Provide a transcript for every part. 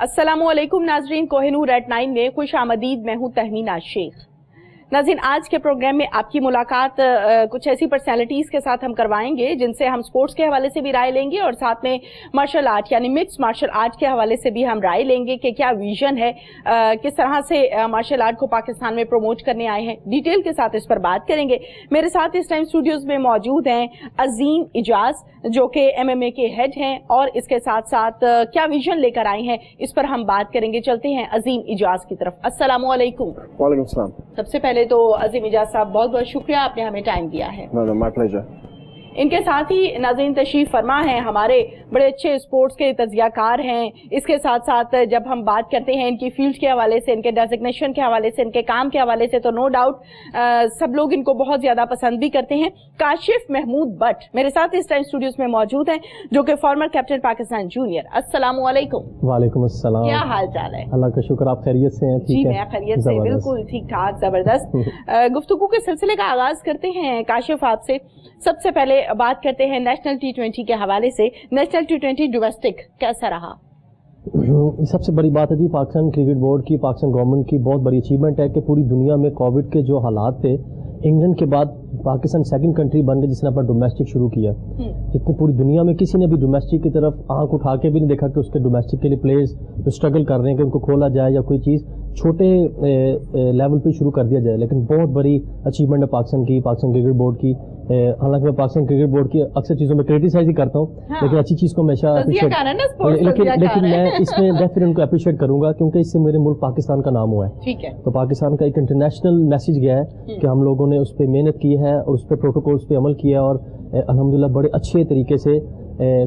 अस्सलामुअलैकुम नाजरीन, कोहिनूर एट 9 में खुश आमदीद। मैं हूं तहमीना शेख। नाज़रीन, आज के प्रोग्राम में आपकी मुलाकात कुछ ऐसी पर्सनालिटीज़ के साथ हम करवाएंगे जिनसे हम स्पोर्ट्स के हवाले से भी राय लेंगे और साथ में मार्शल आर्ट यानी मिक्स मार्शल आर्ट के हवाले से भी हम राय लेंगे कि क्या विजन है, किस तरह से मार्शल आर्ट को पाकिस्तान में प्रमोट करने आए हैं। डिटेल के साथ इस पर बात करेंगे। मेरे साथ इस टाइम स्टूडियोज़ में मौजूद हैं अजीम इजाज, जो कि MMA के हेड हैं, और इसके साथ साथ क्या विजन लेकर आए हैं इस पर हम बात करेंगे। चलते हैं अजीम इजाज की तरफ। अस्सलामु अलैकुम। वालेकुम सलाम। सबसे पहले तो अजीम इजाज साहब, बहुत बहुत शुक्रिया, आपने हमें टाइम दिया है। My pleasure. इनके साथ ही नाज़रीन तशरीफ फरमा हैं हमारे बड़े अच्छे स्पोर्ट्स के तजियाकार हैं। इसके साथ साथ जब हम बात करते हैं इनकी फील्ड के हवाले से, इनके डेजिग्नेशन के हवाले से, इनके काम के हवाले से, तो नो डाउट सब लोग इनको बहुत ज्यादा पसंद भी करते हैं। काशिफ महमूद भट्ट मेरे साथ इस टाइम स्टूडियोज में मौजूद हैं, जो कि फॉर्मर कैप्टन पाकिस्तान जूनियर। अस्सलाम वालेकुम। वालेकुम अस्सलाम। क्या हाल चाल है? अल्लाह का शुक्र, आप खैरियत से हैं? जी मैं खैरियत से, बिल्कुल ठीक ठाक, जबरदस्त। गुफ्तगू के सिलसिले का आगाज करते हैं काशिफ आपसे। सबसे पहले बात करते हैं नेशनल T20 के हवाले से। नेशनल T20 डोमेस्टिक कैसा रहा? सबसे बड़ी बात है जी, पाकिस्तान क्रिकेट बोर्ड की, पाकिस्तान गवर्नमेंट की बहुत बड़ी अचीवमेंट है कि पूरी दुनिया में कोविड के जो हालात थे, इंग्लैंड के बाद पाकिस्तान सेकंड कंट्री बन गई जिसने अपना डोमेस्टिक शुरू किया। जितने पूरी दुनिया में किसी ने भी डोमेस्टिक की तरफ आंख उठा के भी नहीं देखा कि उसके डोमेस्टिक के लिए प्लेयर्स जो स्ट्रगल कर रहे हैं कि उनको खोला जाए या कोई चीज़ छोटे लेवल पे शुरू कर दिया जाए। लेकिन बहुत बड़ी अचीवमेंट है पाकिस्तान की, पाकिस्तान क्रिकेट बोर्ड की। हालांकि मैं पाकिस्तान क्रिकेट बोर्ड की अक्सर चीज़ों में क्रिटिसाइज ही करता हूँ, लेकिन अच्छी चीज़ को हमेशा अप्रिशिएट, लेकिन मैं इसमें डेफिनेटली उनको अप्रिशिएट करूंगा क्योंकि इससे मेरे मुल्क पाकिस्तान का नाम हुआ है। ठीक है। तो पाकिस्तान का एक इंटरनेशनल मैसेज गया है कि हम लोगों ने उस पर मेहनत की है और उस पर प्रोटोकॉल्स पे अमल किया और अल्हम्दुलिल्लाह बड़े अच्छे तरीके से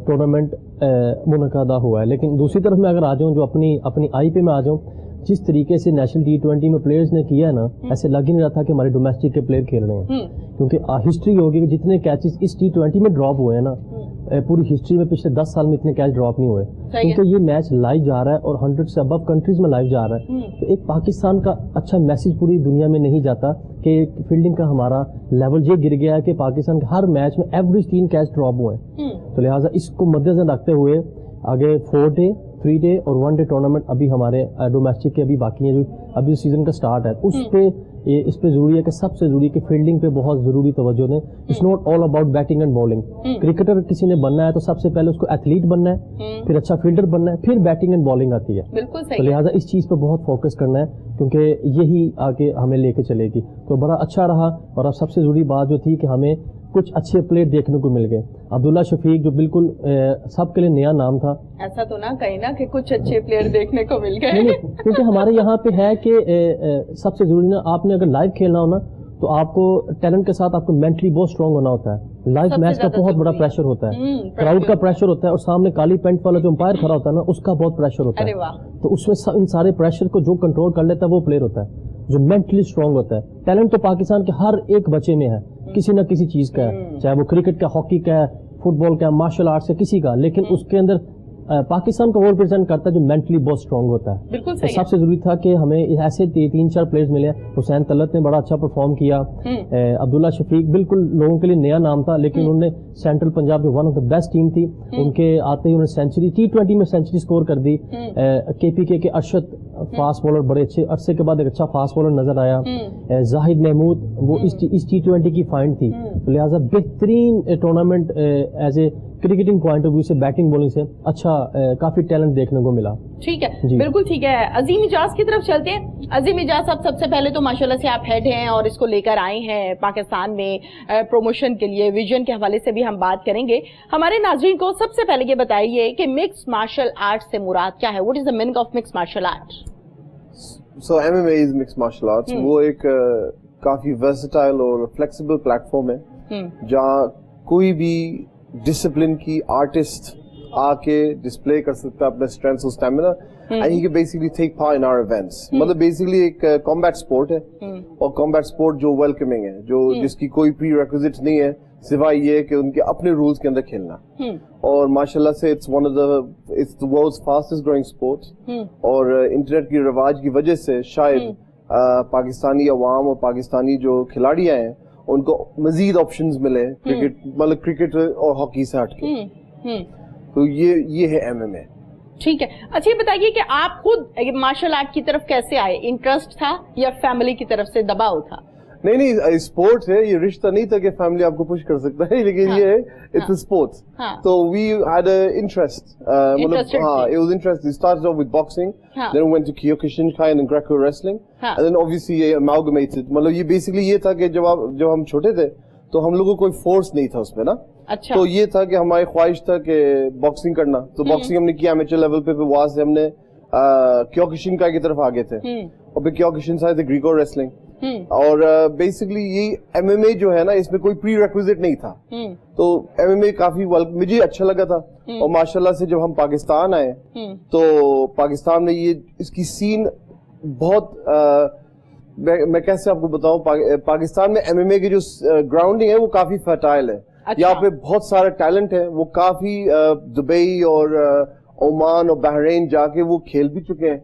टूर्नामेंट मुनक़दा हुआ है। लेकिन दूसरी तरफ मैं अगर आ जाऊँ, जो अपनी आई पे मैं आ जाऊँ, जिस तरीके से नेशनल T20 में प्लेयर्स ने किया है ना, ऐसे लग ही नहीं रहा था कि हमारे डोमेस्टिक के प्लेयर खेल रहे हैं। क्योंकि हिस्ट्री होगी कि जितने कैचेस इस T20 में ड्रॉप हुए हैं ना, पूरी हिस्ट्री में पिछले 10 साल में इतने कैच ड्रॉप नहीं हुए, क्योंकि ये मैच लाइव जा रहा है और 100 से अबव कंट्रीज में लाइव जा रहा है। तो एक पाकिस्तान का अच्छा मैसेज पूरी दुनिया में नहीं जाता कि फील्डिंग का हमारा लेवल ये गिर गया है कि पाकिस्तान के हर मैच में एवरेज 3 कैच ड्रॉप हुए हैं। तो लिहाजा इसको मद्देनजर रखते हुए आगे 4 डे 3 डे और 1 डे टूर्नामेंट अभी हमारे डोमेस्टिक के अभी बाकी हैं, जो अभी सीजन का स्टार्ट है, उस पे इस पे जरूरी है कि सबसे जरूरी है कि फील्डिंग पे बहुत जरूरी तवज्जो दें। It's not all about batting and bowling. Cricketer किसी ने बनना है तो सबसे पहले उसको एथलीट बनना है, फिर अच्छा फील्डर बनना है, फिर बैटिंग एंड बॉलिंग आती है। बिल्कुल सही। तो लिहाजा इस चीज पे बहुत फोकस करना है क्योंकि यही आगे हमें लेके चलेगी। तो बड़ा अच्छा रहा। और अब सबसे जरूरी बात जो थी कि हमें कुछ अच्छे प्लेयर देखने को मिल गए। अब्दुल्ला शफीक जो बिल्कुल सबके लिए नया नाम था, ऐसा तो ना कहीं ना कि कुछ अच्छे प्लेयर देखने को मिल गए। नहीं, क्योंकि हमारे यहाँ पे है कि सबसे जरूरी ना, आपने अगर लाइव खेलना हो ना तो आपको टैलेंट के साथ आपको मेंटली बहुत स्ट्रांग होना होता है। लाइव मैच का बहुत बड़ा प्रेशर होता है, क्राउड का प्रेशर होता है और सामने काली पेंट वाला जो अंपायर खड़ा होता है ना, उसका बहुत प्रेशर होता है। तो उसमें इन सारे प्रेशर को जो कंट्रोल कर लेता है वो प्लेयर होता है जो मेंटली स्ट्रांग होता है। टैलेंट तो पाकिस्तान के हर एक बच्चे में है, किसी न किसी चीज का है, चाहे वो क्रिकेट का, हॉकी का, फुटबॉल का, मार्शल आर्ट से, किसी का, लेकिन उसके अंदर पाकिस्तान को वो रिप्रेजेंट करता है जो मेंटली बहुत स्ट्रांग होता है। बिल्कुल तो सबसे जरूरी था कि हमें ऐसे 3-4 प्लेयर्स मिले। हुसैन तलत ने बड़ा अच्छा परफॉर्म किया। अब्दुल्ला शफीक बिल्कुल लोगों के लिए नया नाम था, लेकिन उन्होंने सेंट्रल पंजाब जो one of the best team थी, उनके आते ही उन्होंने सेंचुरी T20 में सेंचुरी स्कोर कर दी। KPK के अरशद फास्ट बॉलर, बड़े अच्छे अरसे के बाद एक अच्छा फास्ट बॉलर नजर आया। जाहिद महमूद वो इस T20 की फाइंड थी। तो लिहाजा बेहतरीन tournament as a cricketing point of view से, बैटिंग बॉलिंग से अच्छा काफी टैलेंट देखने को मिला। ठीक है, बिल्कुल ठीक है। अजीम इजाज की तरफ चलते हैं। अजीम इजाज साहब, सबसे पहले तो माशाल्लाह से आप हेड हैं और इसको लेकर आए हैं पाकिस्तान में प्रमोशन के लिए। विजन के हवाले से भी हम बात करेंगे। हमारे नाज़रीन को सबसे पहले ये बताइए कि मिक्स मार्शल आर्ट से मुराद क्या है? What is the meaning of mix martial art? So MMA is mix martial arts. वो एक काफी वर्सेटाइल और फ्लेक्सिबल प्लेटफॉर्म है जहाँ कोई भी डिसिप्लिन की आर्टिस्ट आके डिस्प्ले कर सकता है अपने स्ट्रेंथ्स और stamina, and he can basically take part in our events. मतलब बेसिकली एक कॉम्बैट स्पोर्ट है, और कॉम्बैट स्पोर्ट जो वेलकमिंग है, जो जिसकी कोई प्री रिक्विजिट नहीं है सिवाय ये कि उनके अपने रूल्स के अंदर खेलना। और माशाल्लाह से it's the world's fastest growing sport. और इंटरनेट की रिवाज की वजह से शायद पाकिस्तानी अवाम और पाकिस्तानी जो खिलाड़ी हैं उनको मजीद ऑप्शंस मिले क्रिकेट, मतलब क्रिकेट और हॉकी से हटके। तो ये है MMA। ٹھیک ہے. اچھا یہ بتائیے کہ آپ خود مارشل آرٹ کی طرف کیسے آئے؟ انٹرسٹ تھا یا فیملی کی طرف سے دباؤ تھا؟ نہیں اسپورٹس ہے, یہ رشتہ نہیں تھا کہ فیملی آپ کو پش کر سکتا ہے, لیکن یہ ہے اٹس اسپورٹس. تو وی ہیڈ انٹرسٹ, مطلب ہاں it was interesting. We started off with boxing, then we went to Kyokushinkai and Greco wrestling, and then obviously یہ amalgamated. مطلب یہ بیسکلی یہ تھا کہ جب ہم چھوٹے تھے تو ہم لوگوں کو کوئی فورس نہیں تھا اس میں نا. اچھا. تو یہ تھا کہ ہماری خواہش تھا کہ باکسنگ کرنا, تو باکسنگ ہم نے کیا امیچر لیول پہ, پھر وہاں سے ہم نے کیوکوشنکائی کی طرف آگے تھے, اور پھر کیوکوشنکائی سے گریکو ریسلنگ. اور بیسکلی یہ ایم ایم اے جو ہے نا, اس میں کوئی پری ریکویزٹ نہیں تھا, تو ایم ایم اے کافی مجھے اچھا لگا تھا. اور ماشاء اللہ سے جب ہم پاکستان آئے تو پاکستان میں یہ اس کی سین بہت, میں کیسے آپ کو بتاؤں, پاکستان میں ایم ایم اے کی جو گراؤنڈنگ ہے وہ کافی فرٹائل ہے. یہاں پہ بہت سارا ٹیلنٹ ہے, وہ کافی دبئی اور عمان اور بحرین جا کے وہ کھیل بھی چکے ہیں,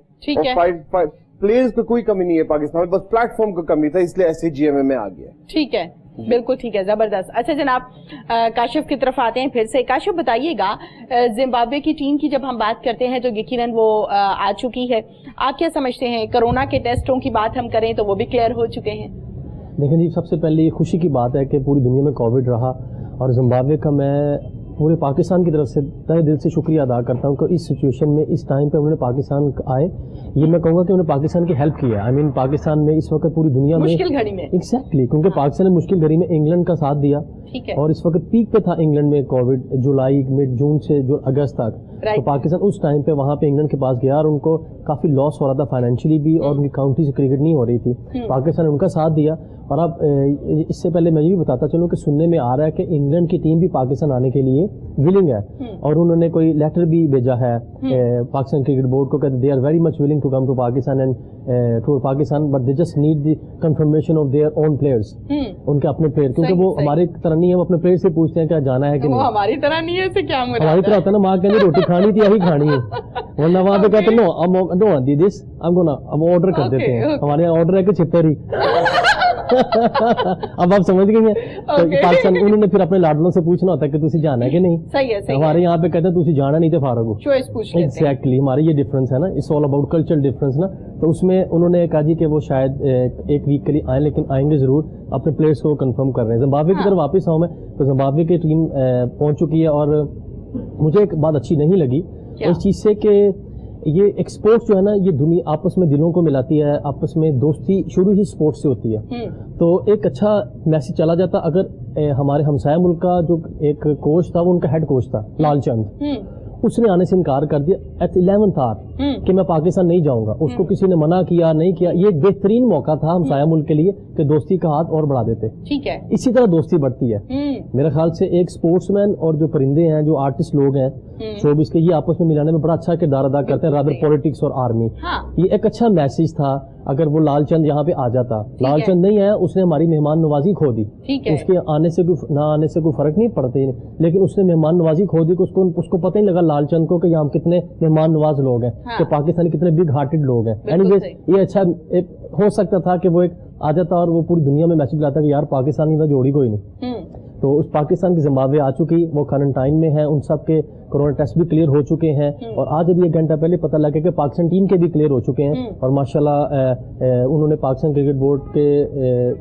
اور پلیئرز کو کوئی کمی نہیں ہے پاکستان میں, بس پلیٹ فارم کو کمی تھا, اس لیے ایسے جی ایم اے میں آ گیا. ٹھیک ہے, بالکل ٹھیک ہے, زبردست. اچھا جناب کاشف کی طرف آتے ہیں پھر سے. کاشف بتائیے گا, زمبابوے کی ٹیم کی جب ہم بات کرتے ہیں تو یقیناً وہ آ چکی ہے, آپ کیا سمجھتے ہیں؟ کرونا کے ٹیسٹوں کی بات ہم کریں تو وہ بھی کلیئر ہو چکے ہیں. دیکھیں جی, سب سے پہلے یہ خوشی کی بات ہے کہ پوری دنیا میں کووڈ رہا, اور زمبابوے کا میں پورے پاکستان کی طرف سے تہ دل سے شکریہ ادا کرتا ہوں کہ اس سچویشن میں اس ٹائم پہ انہوں نے پاکستان آئے. یہ میں کہوں گا کہ انہوں نے پاکستان کی ہیلپ کی ہے. آئی مین پاکستان میں اس وقت پوری دنیا میں مشکل گھڑی میں ایگزیکٹلی, کیونکہ پاکستان نے مشکل گھڑی میں انگلینڈ کا ساتھ دیا, اور اس وقت پیک پہ تھا انگلینڈ میں کووڈ, جولائی مڈ جون سے جو اگست تک. تو پاکستان اس ٹائم پہ وہاں پہ انگلینڈ کے پاس گیا, اور ان کو کافی لاس ہو رہا تھا فائنینشلی بھی, اور ان کی کاؤنٹری سے کرکٹ نہیں ہو رہی تھی. پاکستان نے ان کا ساتھ دیا. اور اب اس سے پہلے میں یہ بھی بتاتا چلوں کہ سننے میں آ رہا ہے کہ انگلینڈ کی ٹیم بھی پاکستان آنے کے لیے ولنگ ہے, اور انہوں نے کوئی لیٹر بھی بھیجا ہے پاکستان کرکٹ بورڈ کو کہ they are very much willing to come to Pakistan and tour Pakistan, but they just need the confirmation of their own players, ان کے اپنے پلیئر, کیونکہ وہ ہماری طرح نہیں ہے, وہ اپنے پلیئر سے پوچھتے ہیں کہ جانا ہے کہ نہیں. ہماری طرح نہیں ہے, اسے کیا مراد ہے؟ ہماری طرح ہوتا ہے نا, ماں کہیں روٹی کھانی تھی یہی کھانی ہے, ورنہ وہاں پہ کہتے نو دی دس اب گونا, اب آرڈر کر دیتے ہیں. ہمارے یہاں آرڈر ہے کہ چھتر ہی. اب آپ سمجھ گئی ہیں. پاکستان انہوں نے پھر اپنے لاڈلوں سے پوچھنا ہوتا ہے کہ تسی جانا ہے کہ نہیں. ہمارے یہاں پہ کہتے ہیں تسی جانا نہیں تو فارغ ہو. ایگزیکٹلی, ہماری یہ ڈفرینس ہے نا, it's all about cultural difference نا. تو اس میں انہوں نے کہا جی کہ وہ شاید ایک ویک کے لیے آئیں, لیکن آئیں گے ضرور, اپنے پلیئرس کو کنفرم کر رہے ہیں. زمبابوے کی طرف واپس آؤں میں, تو زمبابوے کی ٹیم پہنچ چکی ہے, اور مجھے ایک بات اچھی نہیں لگی اس چیز سے کہ یہ ایک سپورٹس جو ہے نا, یہ دنیا آپس میں دلوں کو ملاتی ہے, آپس میں دوستی شروع ہی سپورٹس سے ہوتی ہے. تو ایک اچھا میسج چلا جاتا. اگر ہمارے ہمسایہ ملک کا جو ایک کوچ تھا, وہ ان کا ہیڈ کوچ تھا لال چند, اس نے آنے سے انکار کر دیا ایٹ 11th آور کہ میں پاکستان نہیں جاؤں گا. اس کو کسی نے منع کیا نہیں کیا. یہ ایک بہترین موقع تھا ہمسایہ ملک کے لیے کہ دوستی کا ہاتھ اور بڑھا دیتے. ٹھیک ہے, اسی طرح دوستی بڑھتی ہے. میرے خیال سے ایک سپورٹس مین اور جو پرندے ہیں, جو آرٹسٹ لوگ ہیں شوبز کے, یہ آپس میں ملانے میں بڑا اچھا کردار ادا کرتے ہیں, رادر پولیٹکس اور آرمی. یہ ایک اچھا میسج تھا. اگر وہ لال چند یہاں پہ آ جاتا, لال چند نہیں ہے, اس نے ہماری مہمان نوازی کھو دی. اس کے آنے سے نہ آنے سے کوئی فرق نہیں پڑتے, لیکن اس نے مہمان نوازی کھو دی. اس کو پتہ ہی لگا لال چند کو کہ یہاں کتنے مہمان نواز لوگ ہیں, کہ پاکستانی کتنے بگ ہارٹڈ لوگ ہیں. اینی ویز یہ اچھا ہو سکتا تھا کہ وہ ایک آ جاتا اور وہ پوری دنیا میں میسج لاتا کہ یار پاکستانی کا جوڑی کوئی نہیں. تو اس پاکستان کی زمبابوے آ چکی, وہ کوارنٹائن میں ہیں, ان سب کے کورونا ٹیسٹ بھی کلیئر ہو چکے ہیں, اور آج ابھی ایک گھنٹہ پہلے پتہ لگا کہ پاکستان ٹیم کے بھی کلیئر ہو چکے ہیں. اور ماشاءاللہ انہوں نے پاکستان کرکٹ بورڈ کے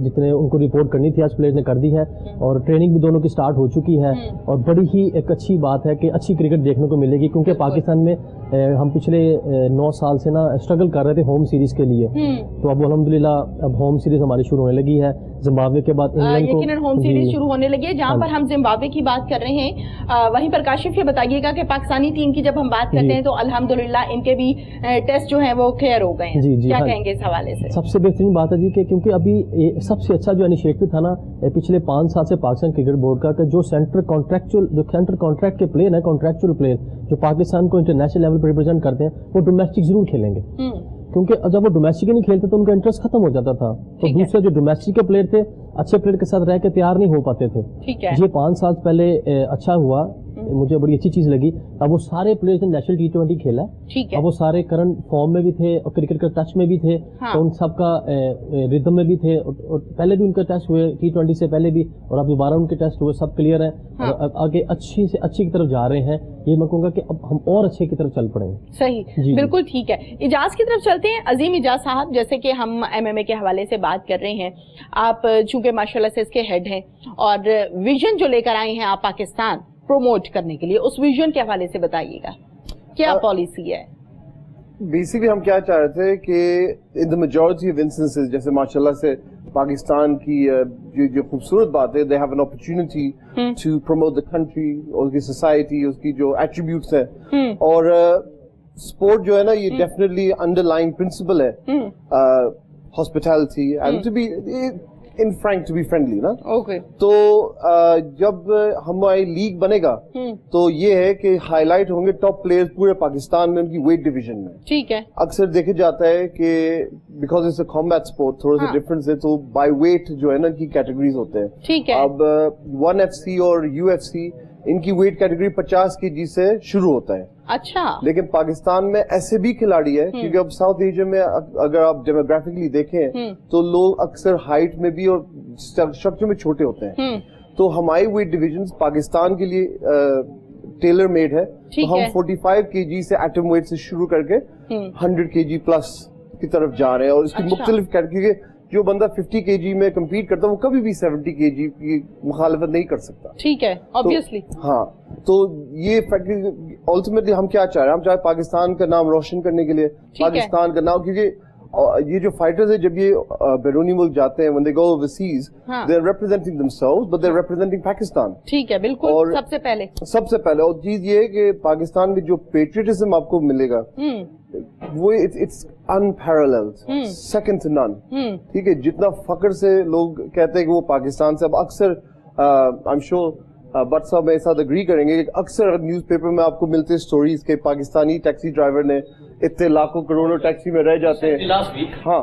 جتنے ان کو رپورٹ کرنی تھی آج پلیئر نے کر دی ہے, اور ٹریننگ بھی دونوں کی سٹارٹ ہو چکی ہے. اور بڑی ہی ایک اچھی بات ہے کہ اچھی کرکٹ دیکھنے کو ملے گی, کیونکہ پاکستان میں ہم پچھلے 9 سال سے نا اسٹرگل کر رہے تھے ہوم سیریز کے لیے. تو اب الحمدللہ اب ہوم سیریز ہماری شروع ہونے لگی ہے. زمبابوے کے بعد انگلینڈ کو یقیناً ہوم سیریز شروع ہونے لگی ہے. جہاں پر ہم زمبابوے کی بات کر رہے ہیں, وہیں پر کاشف یہ بتائیے گا کہ پاکستانی ٹیم کی جب ہم بات کرتے ہیں تو الحمدللہ ان کے بھی ٹیسٹ جو ہیں وہ کلیئر ہو گئے ہیں. کیا کہیں گے اس حوالے سے؟ سب سے بہترین بات ہے جی کہ کیونکہ ابھی سب سے اچھا جو انیشیٹو تھا نا پچھلے 5 سال سے پاکستان کرکٹ بورڈ کا, کہ جو سینٹر کانٹریکٹ کے پلیئر ہیں, کانٹریکچوئل پلیئر جو پاکستان کو انٹرنیشنل لیول پہ ریپرزینٹ کرتے ہیں, وہ ڈومیسٹک ضرور کھیلیں گے. کیونکہ جب وہ ڈومیسٹک نہیں کھیلتے تو ان کا انٹرسٹ ختم ہو جاتا تھا. تو دوسرے جو ڈومیسٹک کے پلیئر تھے, اچھے پلیئر کے ساتھ رہ کے تیار نہیں ہو پاتے تھے. یہ 5 سال پہلے اچھا ہوا मुझे बड़ी अच्छी चीज़ लगी, अब वो सारे प्लेयर्स ने नेशनल T20 खेला है, ठीक है, अब वो सारे करंट फॉर्म में भी थे और क्रिकेट का टच में भी थे, हाँ। तो उन सबका रिदम में भी थे, और पहले भी उनके टेस्ट हुए T20 से पहले भी, और अब दोबारा उनके टेस्ट हुए, सब क्लियर है, हाँ। और अब आगे अच्छी से अच्छी की तरफ जा रहे हैं। ये मैं कहूँगा कि अब हम और अच्छे की तरफ चल पड़े हैं। सही, जी। बिल्कुल ठीक है। इजाज की तरफ चलते हैं। अजीम इजाज साहब, जैसे कि हम MMA के हवाले से बात कर रहे हैं, आप चूंकि माशाल्लाह से इसके हेड हैं और विजन जो लेकर आए हैं आप पाकिस्तान प्रमोट करने के लिए, उस विजन के हवाले से बताइएगा, क्या पॉलिसी है? बेसिकली हम क्या चाह रहे थे कि in the majority of instances, जैसे माशाल्लाह से पाकिस्तान की जो खूबसूरत बात है, they have an opportunity to promote the country, उसकी सोसाइटी, उसकी जो एट्रीब्यूट्स हैं, और स्पोर्ट जो है ना, ये डेफिनेटली अंडरलाइंग प्रिंसिपल है hospitality and to be in frank, to be friendly ना। ओके, तो जब हमारी लीग बनेगा तो ये है कि हाईलाइट होंगे टॉप प्लेयर्स पूरे पाकिस्तान में उनकी वेट डिवीजन में। ठीक है, अक्सर देखा जाता है कि because it's a combat sport, थोड़ा सा डिफरेंस है, तो बाय वेट जो है ना इनकी कैटेगरीज होते हैं। ठीक है, अब 1FC और UFC इनकी वेट कैटेगरी 50 kg से शुरू होता है। अच्छा, लेकिन पाकिस्तान में ऐसे भी खिलाड़ी है, क्योंकि अब साउथ एशिया में अगर आप डेमोग्राफिकली देखें तो लोग अक्सर हाइट में भी और स्ट्रक्चर में छोटे होते हैं, तो हमारी वेट डिवीजन पाकिस्तान के लिए टेलर मेड है। तो हम 45 kg से एटम वेट से शुरू करके 100 kg प्लस की तरफ जा रहे हैं, और इसकी मुख्तलिफ कैटेगरी, जो बंदा 50 kg में कम्पीट करता है वो कभी भी 70 kg की मुखालफत नहीं कर सकता। ठीक है, ऑब्वियसली। हाँ, तो ये फैक्ट्री अल्टीमेटली हम क्या चाह रहे हैं, हम चाहे पाकिस्तान का नाम रोशन करने के लिए, पाकिस्तान का नाम, क्योंकि ये जो फाइटर्स है जब ये बैरूनी मुल्क जाते हैं, when they go overseas, they're representing themselves but they're representing Pakistan। ठीक है, बिल्कुल। और सबसे पहले और चीज ये है कि पाकिस्तान में जो पेट्रियटिज्म आपको मिलेगा वो it's unparalleled, second to none. ठीक है, जितना फख्र से लोग कहते हैं कि वो पाकिस्तान से, अब अक्सर आई एम श्योर बट साहब मेरे साथ एग्री करेंगे, अक्सर न्यूज़पेपर में आपको मिलते हैं स्टोरीज के पाकिस्तानी टैक्सी ड्राइवर ने इतने लाखों करोड़ों टैक्सी में रह जाते हैं, हाँ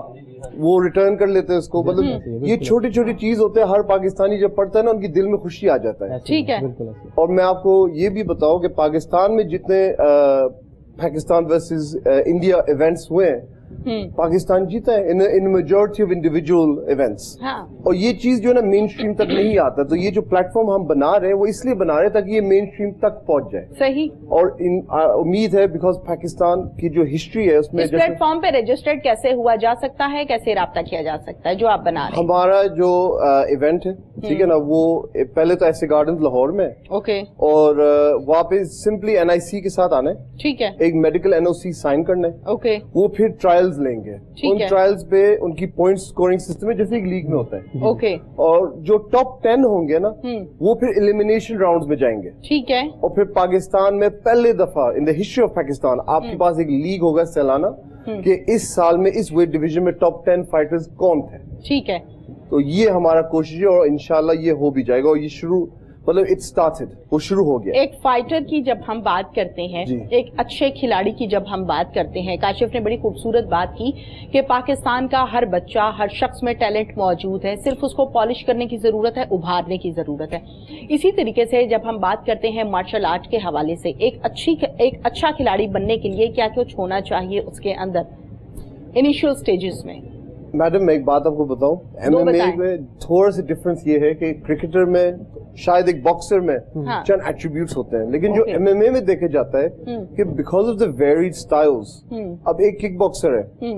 वो रिटर्न कर लेते हैं उसको। मतलब ये छोटी छोटी चीज होते हैं, हर पाकिस्तानी जब पढ़ता है ना उनकी दिल में खुशी आ जाता है। ठीक है, और मैं आपको ये भी बताऊं कि पाकिस्तान में जितने पाकिस्तान वर्सेस इंडिया इवेंट्स हुए हैं, पाकिस्तान जीता है इन मेजॉरिटी ऑफ इंडिविजुअल इवेंट्स। और ये चीज जो है ना मेन स्ट्रीम तक नहीं आता, तो ये जो प्लेटफॉर्म हम बना रहे हैं वो इसलिए बना रहे हैं ताकि ये मेन स्ट्रीम तक पहुंच जाए। सही। और उम्मीद है बिकॉज पाकिस्तान की जो हिस्ट्री है उसमें, इस प्लेटफॉर्म पे रजिस्टर्ड कैसे हुआ जा सकता है, कैसे राब्ता किया जा सकता है जो आप बना रहे हैं? हमारा जो इवेंट है, ठीक है ना, वो पहले तो ऐसे गार्डन लाहौर में, ओके, और वहाँ पे सिंपली NIC के साथ आना है, ठीक है, एक मेडिकल NOC साइन करना है, ओके, वो फिर ट्रायल्स लेंगे, उन ट्रायल्स पे उनकी पॉइंट स्कोरिंग सिस्टम है जैसे एक लीग में होता है, ओके, और जो टॉप 10 होंगे ना वो फिर एलिमिनेशन राउंड्स में जाएंगे। ठीक है, और फिर पाकिस्तान में पहले दफा in the history of Pakistan आपके पास एक लीग होगा सालाना कि इस साल में इस वेट डिवीजन में टॉप 10 फाइटर्स कौन थे। ठीक है, तो ये हमारा कोशिश है और इंशाल्लाह ये हो भी जाएगा, और ये शुरू मतलब इट स्टार्टेड, वो शुरू हो गया। एक फाइटर की जब हम बात करते हैं, एक अच्छे खिलाड़ी की जब हम बात करते हैं, काशिफ ने बड़ी खूबसूरत बात की कि पाकिस्तान का हर बच्चा, हर शख्स में टैलेंट मौजूद है, सिर्फ उसको पॉलिश करने की जरूरत है, उभारने की जरूरत है। इसी तरीके से जब हम बात करते हैं मार्शल आर्ट के हवाले से, एक अच्छा खिलाड़ी बनने के लिए क्या कुछ होना चाहिए उसके अंदर इनिशियल स्टेजेस में? मैडम मैं एक बात आपको बताऊं, MMA में थोड़ा सा डिफरेंस ये है कि क्रिकेटर में शायद एक बॉक्सर में चंद एट्रीब्यूट्स होते हैं, लेकिन जो MMA में देखा जाता है कि because of the varied styles, अब एक किक बॉक्सर है,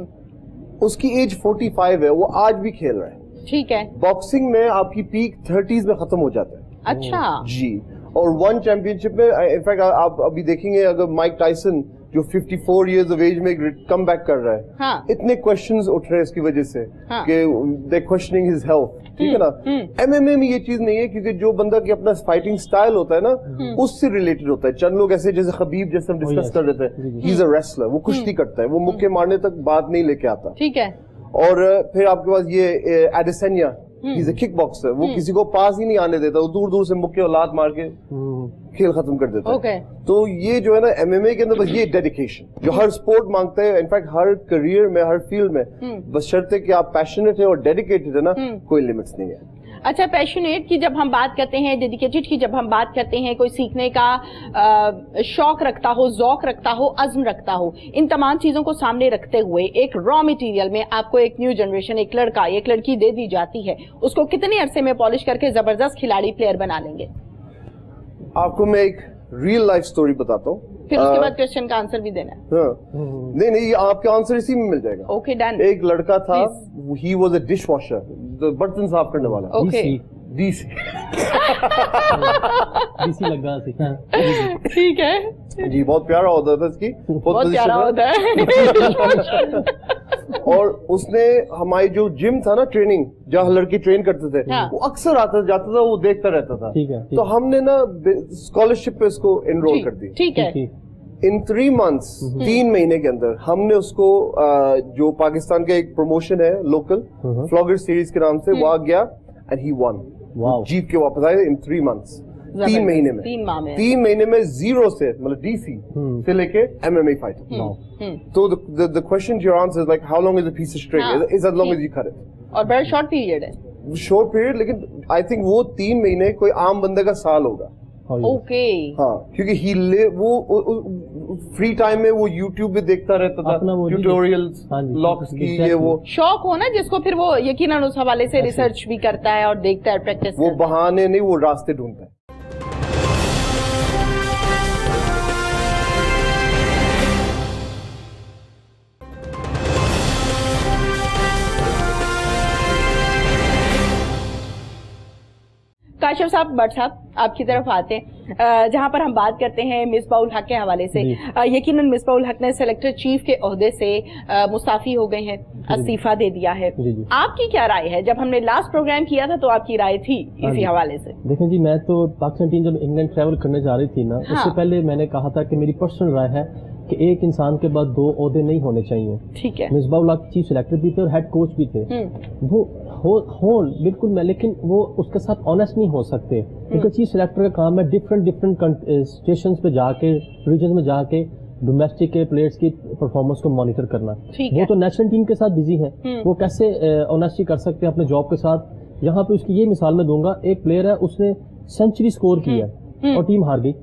उसकी एज 45 है, वो आज भी खेल रहा है। ठीक है, बॉक्सिंग में आपकी पीक 30s में खत्म हो जाता है। अच्छा जी, और वन चैंपियनशिप में इनफैक्ट आप अभी देखेंगे अगर माइक टाइसन जो 54 इयर्स ऑफ एज में कम बैक कर रहा है, इतने क्वेश्चंस उठ रहे हैं इसकी वजह से कि दे क्वेश्चनिंग हिज हेल्थ। ठीक है ना, MMA में ये चीज नहीं है, क्योंकि जो बंदा की अपना फाइटिंग स्टाइल होता है ना उससे रिलेटेड होता है। चंद लोग ऐसे जैसे खबीब जैसे हम डिस्कस कर रहे थे, ही इज अ रेसलर, वो कुश्ती करता है, वो मुक्के मारने तक बात नहीं लेके आता। ठीक है, और फिर आपके पास ये Adesanya, he is a kick boxer, वो किसी को पास ही नहीं आने देता, वो दूर दूर से मुक्के और लात मार के खेल खत्म कर देता है। तो ये जो है ना MMA के अंदर बस ये डेडिकेशन जो हर स्पोर्ट मांगता है, इनफैक्ट हर करियर में, हर फील्ड में, बस शर्त है कि आप पैशनेट है और डेडिकेटेड है ना, कोई लिमिट्स नहीं है। अच्छा, पैशनेट की जब हम बात करते हैं, डेडिकेटेड की जब हम बात करते हैं, कोई सीखने का शौक रखता हो, ज़ौक रखता हो, अज़्म रखता हो, इन तमाम चीजों को सामने रखते हुए एक रॉ मटेरियल में आपको एक न्यू जनरेशन, एक लड़का, एक लड़की दे दी जाती है, उसको कितने अरसे में पॉलिश करके जबरदस्त खिलाड़ी प्लेयर बना लेंगे? आपको मैं एक रियल लाइफ स्टोरी बताता हूँ, फिर उसके बाद क्वेश्चन का आंसर भी देना है। हाँ, नहीं आपका आंसर इसी में मिल जाएगा। Okay, done. एक लड़का था, he was a dish washer, बर्तन साफ करने वाला। ओके, डीसी लगा सी। ठीक है जी, बहुत प्यारा होता था इसकी, बहुत प्यारा होता है। और उसने हमारी जो जिम था ना, ट्रेनिंग जहाँ लड़के ट्रेन करते थे, हाँ। वो अक्सर आता जाता था, वो देखता रहता था। ठीक है, तो हमने ना स्कॉलरशिप पे उसको एनरोल कर दी। ठीक है। इन 3 months, 3 महीने के अंदर हमने उसको जो पाकिस्तान का एक प्रमोशन है लोकल, फ्लॉगर सीरीज के नाम से, वहां गया एंड ही वन, जीत के वापस आए इन 3 months, 3 महीने में। 3 महीने में जीरो से, मतलब डीसी से लेके MMA फाइटर। तो the question to your answer is like how long is a piece of string? Is as long as you cut it. और बड़ा शॉर्ट पीरियड है। शॉर्ट पीरियड, लेकिन आई थिंक वो 3 महीने कोई आम बंदे का साल होगा। ओके, हाँ, क्योंकि वो फ्री टाइम में वो यूट्यूब पे देखता रहता था, ट्यूटोरियल्स, लॉक्स की, ये वो शौक हो ना जिसको, फिर वो यकीनन उस हवाले से रिसर्च भी करता है और देखता है, प्रैक्टिस। वो बहाने नहीं, वो रास्ते ढूंढता है। काशिफ साहब, भट्ट साहब, आपकी तरफ आते हैं, जहां पर हम बात करते हैं मिसबाउल हक के हवाले से। यकीनन मिसबाउल हक ने सेलेक्टर चीफ के ओहदे से मुस्ताफी हो गए हैं, इस्तीफा दे दिया है। आपकी क्या राय है? जब हमने लास्ट प्रोग्राम किया था तो आपकी राय थी इसी हवाले से। देखें जी, मैं तो पाकिस्तान टीम जब इंग्लैंड ट्रैवल करने जा रही थी ना, उससे पहले मैंने कहा था कि मेरी पर्सनल राय है कि एक इंसान के बाद 2 ओहदे नहीं होने चाहिए। ठीक है। मिसबाउल हक चीफ सेलेक्टर भी थे और हेड कोच भी थे। वो हो बिल्कुल, मैं, लेकिन वो उसके साथ ऑनेस्ट नहीं हो सकते, क्योंकि चीफ सेलेक्टर का काम है डिफरेंट स्टेशन पे जाके, रीजन में जाके डोमेस्टिक के प्लेयर्स की परफॉर्मेंस को मॉनिटर करना। वो तो नेशनल टीम के साथ बिजी है, वो कैसे ऑनेस्टी कर सकते हैं अपने जॉब के साथ। यहाँ पे उसकी ये मिसाल मैं दूंगा, एक प्लेयर है उसने सेंचुरी स्कोर किया और टीम हार गई,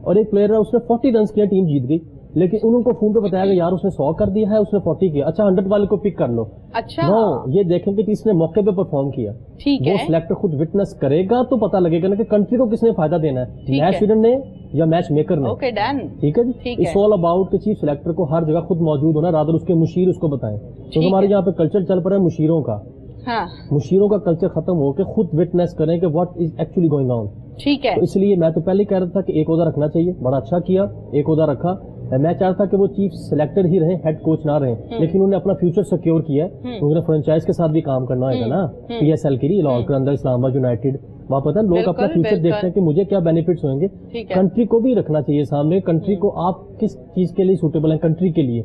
और एक प्लेयर है उसने 40 रन किया, टीम जीत गई, लेकिन उनको फोन पे बताया कि यार उसने 100 कर दिया है, उसने 40 किया, अच्छा 100 वाले को पिक कर लो। अच्छा, नो, ये देखें कि किसने मौके पे परफॉर्म किया। ठीक है। वो सिलेक्टर खुद विटनेस करेगा तो पता लगेगा ना कि कंट्री को किसने फायदा देना है, मैच विनर ने या मैच मेकर ने। Okay, done. ठीक है जी। It's all about chief selector को हर जगह खुद मौजूद होना, रादर उसके मुशीर उसको बताएं। तो हमारे यहाँ पे कल्चर चल पड़ा है मुशीरों का। हाँ। मुशीरों का कल्चर खत्म होकर खुद विटनेस करें कि what is actually going on. ठीक है। तो इसलिए मैं तो पहले कह रहा था कि एक ओहदा रखना चाहिए, बड़ा अच्छा किया, एक ओहदा रखा। मैं चाहता कि वो चीफ सिलेक्टर ही रहे, हेड कोच ना रहे, लेकिन उन्होंने अपना फ्यूचर सिक्योर किया है। उन्होंने फ्रेंचाइज के साथ भी काम करना होगा ना, PSL के लिए, लाहौर अंदर इस्लामाबाद यूनाइटेड, वहाँ पता है लोग अपना फ्यूचर देखते हैं कि मुझे क्या बेनिफिट्स होंगे। कंट्री को भी रखना चाहिए सामने, कंट्री को आप किस चीज के लिए सूटेबल है कंट्री के लिए।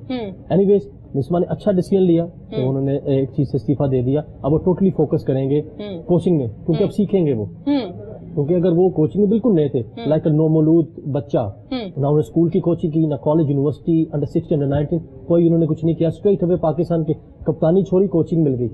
एनीवेज, मिसबा ने अच्छा डिसीजन लिया, तो उन्होंने एक चीज से इस्तीफा दे दिया। अब वो टोटली फोकस करेंगे कोचिंग में, क्योंकि अब सीखेंगे वो, क्योंकि अगर वो कोचिंग में बिल्कुल नए थे, लाइक नो मौलूद बच्चा, ना उन्होंने स्कूल की कोचिंग की, ना कॉलेज, यूनिवर्सिटी, अंडर 16, अंडर 19, कोई उन्होंने कुछ नहीं किया, स्ट्रेट अवे पाकिस्तान की कप्तानी छोड़ी, कोचिंग मिल गई।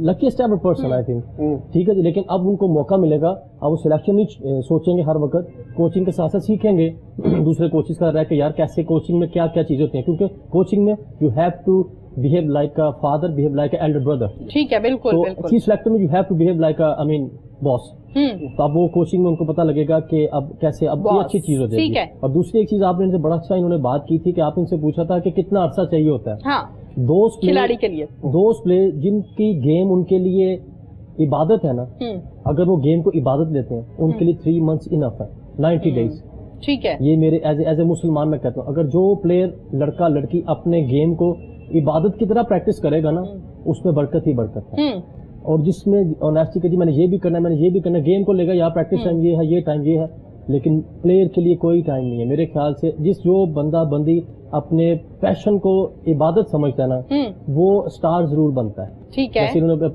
Luckiest ever person I think. ठीक है, लेकिन अब उनको मौका मिलेगा, अब वो सिलेक्शन नहीं सोचेंगे हर वक्त, कोचिंग के साथ साथ सीखेंगे दूसरे कोचेस का रह के यार कैसे कोचिंग में क्या क्या चीजें होती हैं, क्योंकि कोचिंग में you have to behave like a father, behave like a elder brother. ठीक है, बिल्कुल। तो चीफ सिलेक्टर में you have to behave like I mean boss. तो अब वो कोचिंग में उनको पता लगेगा कि अब कैसे, अब ये अच्छी चीज हो जाएगी। और दूसरी एक चीज आपने इनसे बड़ा अच्छा इन्होंने बात की थी कि आप इनसे पूछा था कि कितना अरसा चाहिए होता है। हाँ, दोस्त खिलाड़ी के लिए, दोस्त प्लेयर जिनकी गेम उनके लिए इबादत है ना, अगर वो गेम को इबादत लेते हैं, उनके लिए 3 months इनफ है, 90 days। ठीक है। ये मेरे एज ए मुसलमान मैं कहता हूँ, अगर जो प्लेयर लड़का लड़की अपने गेम को इबादत की तरह प्रैक्टिस करेगा ना, उसमें बरकत ही बरकत है। और जिसमें ऑनेस्टी के जी मैंने ये भी करना है, मैंने ये भी करना है, गेम को लेकर यार प्रैक्टिस टाइम ये है, ये टाइम ये है, लेकिन प्लेयर के लिए कोई टाइम नहीं है मेरे ख्याल से। जो बंदी अपने पैशन को इबादत समझता है ना, वो स्टार जरूर बनता है। ठीक है। जैसे उन्होंने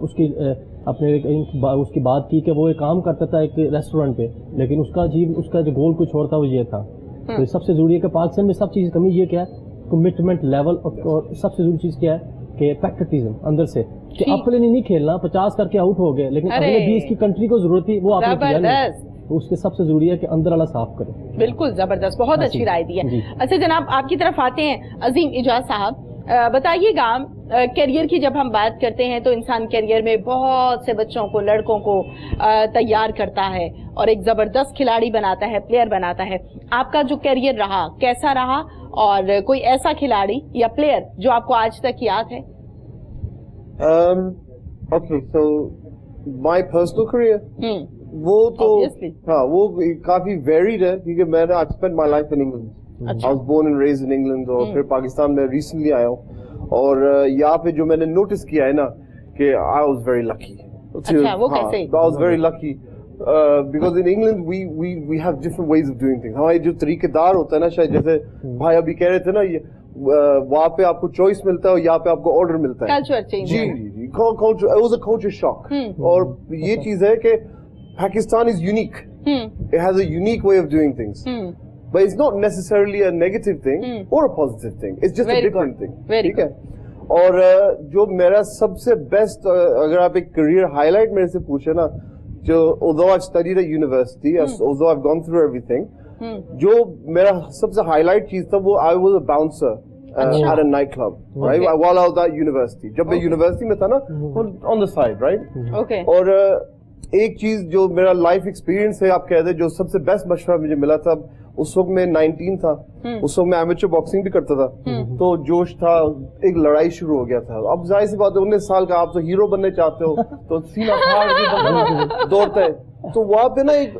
उसकी बात की कि वो एक काम करता था एक रेस्टोरेंट पे, लेकिन उसका जो गोल कुछ और था, वो ये था। तो सबसे जरूरी है कि पाकिस्तान में सब चीज कमी ये क्या है, कमिटमेंट लेवल, और सबसे जरूरी चीज क्या है कि पैट्रियटिज्म अंदर से कि अपने लिए नहीं खेलना, 50 करके आउट हो गए लेकिन अगले 20 की कंट्री को जरूरत थी, वो आपने किया नहीं, तो उसके सबसे जरूरी है कि अंदर वाला साफ करें. बिल्कुल जबरदस्त, बहुत अच्छी राय दी है. अच्छा जनाब, आपकी तरफ आते हैं अजीम इजाज साहब. बताइएगा, करियर की जब हम बात करते हैं तो इंसान करियर में बहुत से बच्चों को, लड़कों को तैयार करता है और एक जबरदस्त खिलाड़ी बनाता है, प्लेयर बनाता है. आपका जो करियर रहा कैसा रहा, और कोई ऐसा खिलाड़ी या प्लेयर जो आपको आज तक याद है? Okay, so my personal career, वो तो Obviously. हाँ, वो काफी varied है क्योंकि मैंने I spent my life in England. I was born and raised in England, और फिर पाकिस्तान में recently आया हूँ, और यहाँ पे जो मैंने notice किया है ना कि I was very lucky. अच्छा, वो कैसे? I was very lucky because in England we have different ways of doing things. हमारे जो तरीकेदार होता है ना, शायद जैसे भाई अभी कह रहे थे ना, ये वहाँ पे आपको चॉइस मिलता है और यहाँ पे आपको ऑर्डर मिलता है. Culture change. जी, culture, it was a culture shock. और ये चीज है कि Pakistan is unique. It has a unique way of doing things. But it's not necessarily a negative thing or a positive thing. It's just Very a different good. thing. Very ठीक है. और जो मेरा सबसे बेस्ट, अगर आप एक करियर हाईलाइट मेरे से पूछे ना, जो although I've studied at university, although I've gone through everything, जो मेरा सबसे हाईलाइट चीज था वो I was a bouncer at a nightclub, right? While I was at university. जब मैं यूनिवर्सिटी में था ना, on the side, right? Okay. और एक चीज जो मेरा लाइफ एक्सपीरियंस है, आप कहते, जो सबसे बेस्ट मशवरा मुझे मिला था, उस वक्त मैं 19 था, उस वक्त मैं एमेचर बॉक्सिंग भी करता था, तो जोश था, एक लड़ाई शुरू हो गया था. अब जाहिर सी बात है, 19 साल का आप तो हीरो बनने चाहते हो, तो सीना फाड़ के दौड़ता है, तो वहां पे ना एक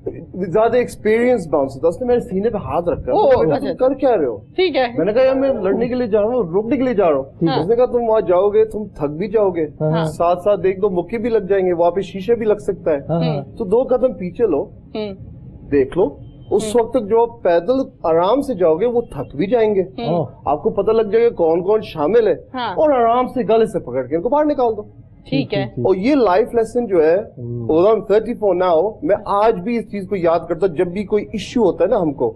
ज्यादा एक्सपीरियंस बाउंसर था, उसने मेरे सीने पे हाथ रखा. तुम कर क्या रहे हो? ठीक है. मैंने कहा यार मैं लड़ने के लिए जा रहा हूँ, रोकने के लिए जा रहा हूँ. उसने कहा तुम वहाँ जाओगे, तुम थक भी जाओगे, साथ साथ एक दो मुक्के भी लग जाएंगे, वहाँ पे शीशे भी लग सकता है, तो 2 कदम पीछे लो, देख लो. उस वक्त तक जो आप पैदल आराम से जाओगे वो थक भी जाएंगे, आपको पता लग जाएगा कौन कौन शामिल है, और आराम से गले से पकड़ के इनको बाहर निकाल दो. ठीक है. और ये लाइफ लेसन जो है, although I'm 34 now, मैं आज भी इस चीज को याद करता हूँ. जब भी कोई इश्यू होता है ना हमको,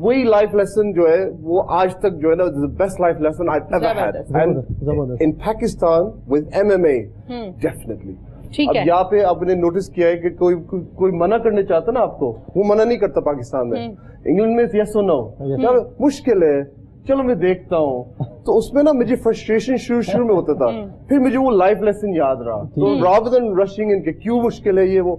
वही लाइफ लेसन जो है वो आज तक जो है ना, the best life lesson I've ever had. And in Pakistan with MMA, definitely. ठीक है. अब यहाँ पे आपने नोटिस किया है कि कोई मना करने चाहता ना आपको, वो मना नहीं करता पाकिस्तान में. इंग्लैंड में yes or no, मुश्किल है, चलो मैं देखता हूँ. तो उसमें ना मुझे फ्रस्ट्रेशन शुरू में होता था, फिर मुझे वो लाइफ लेसन याद रहा. तो rather than rushing in के क्यों मुश्किल है ये वो,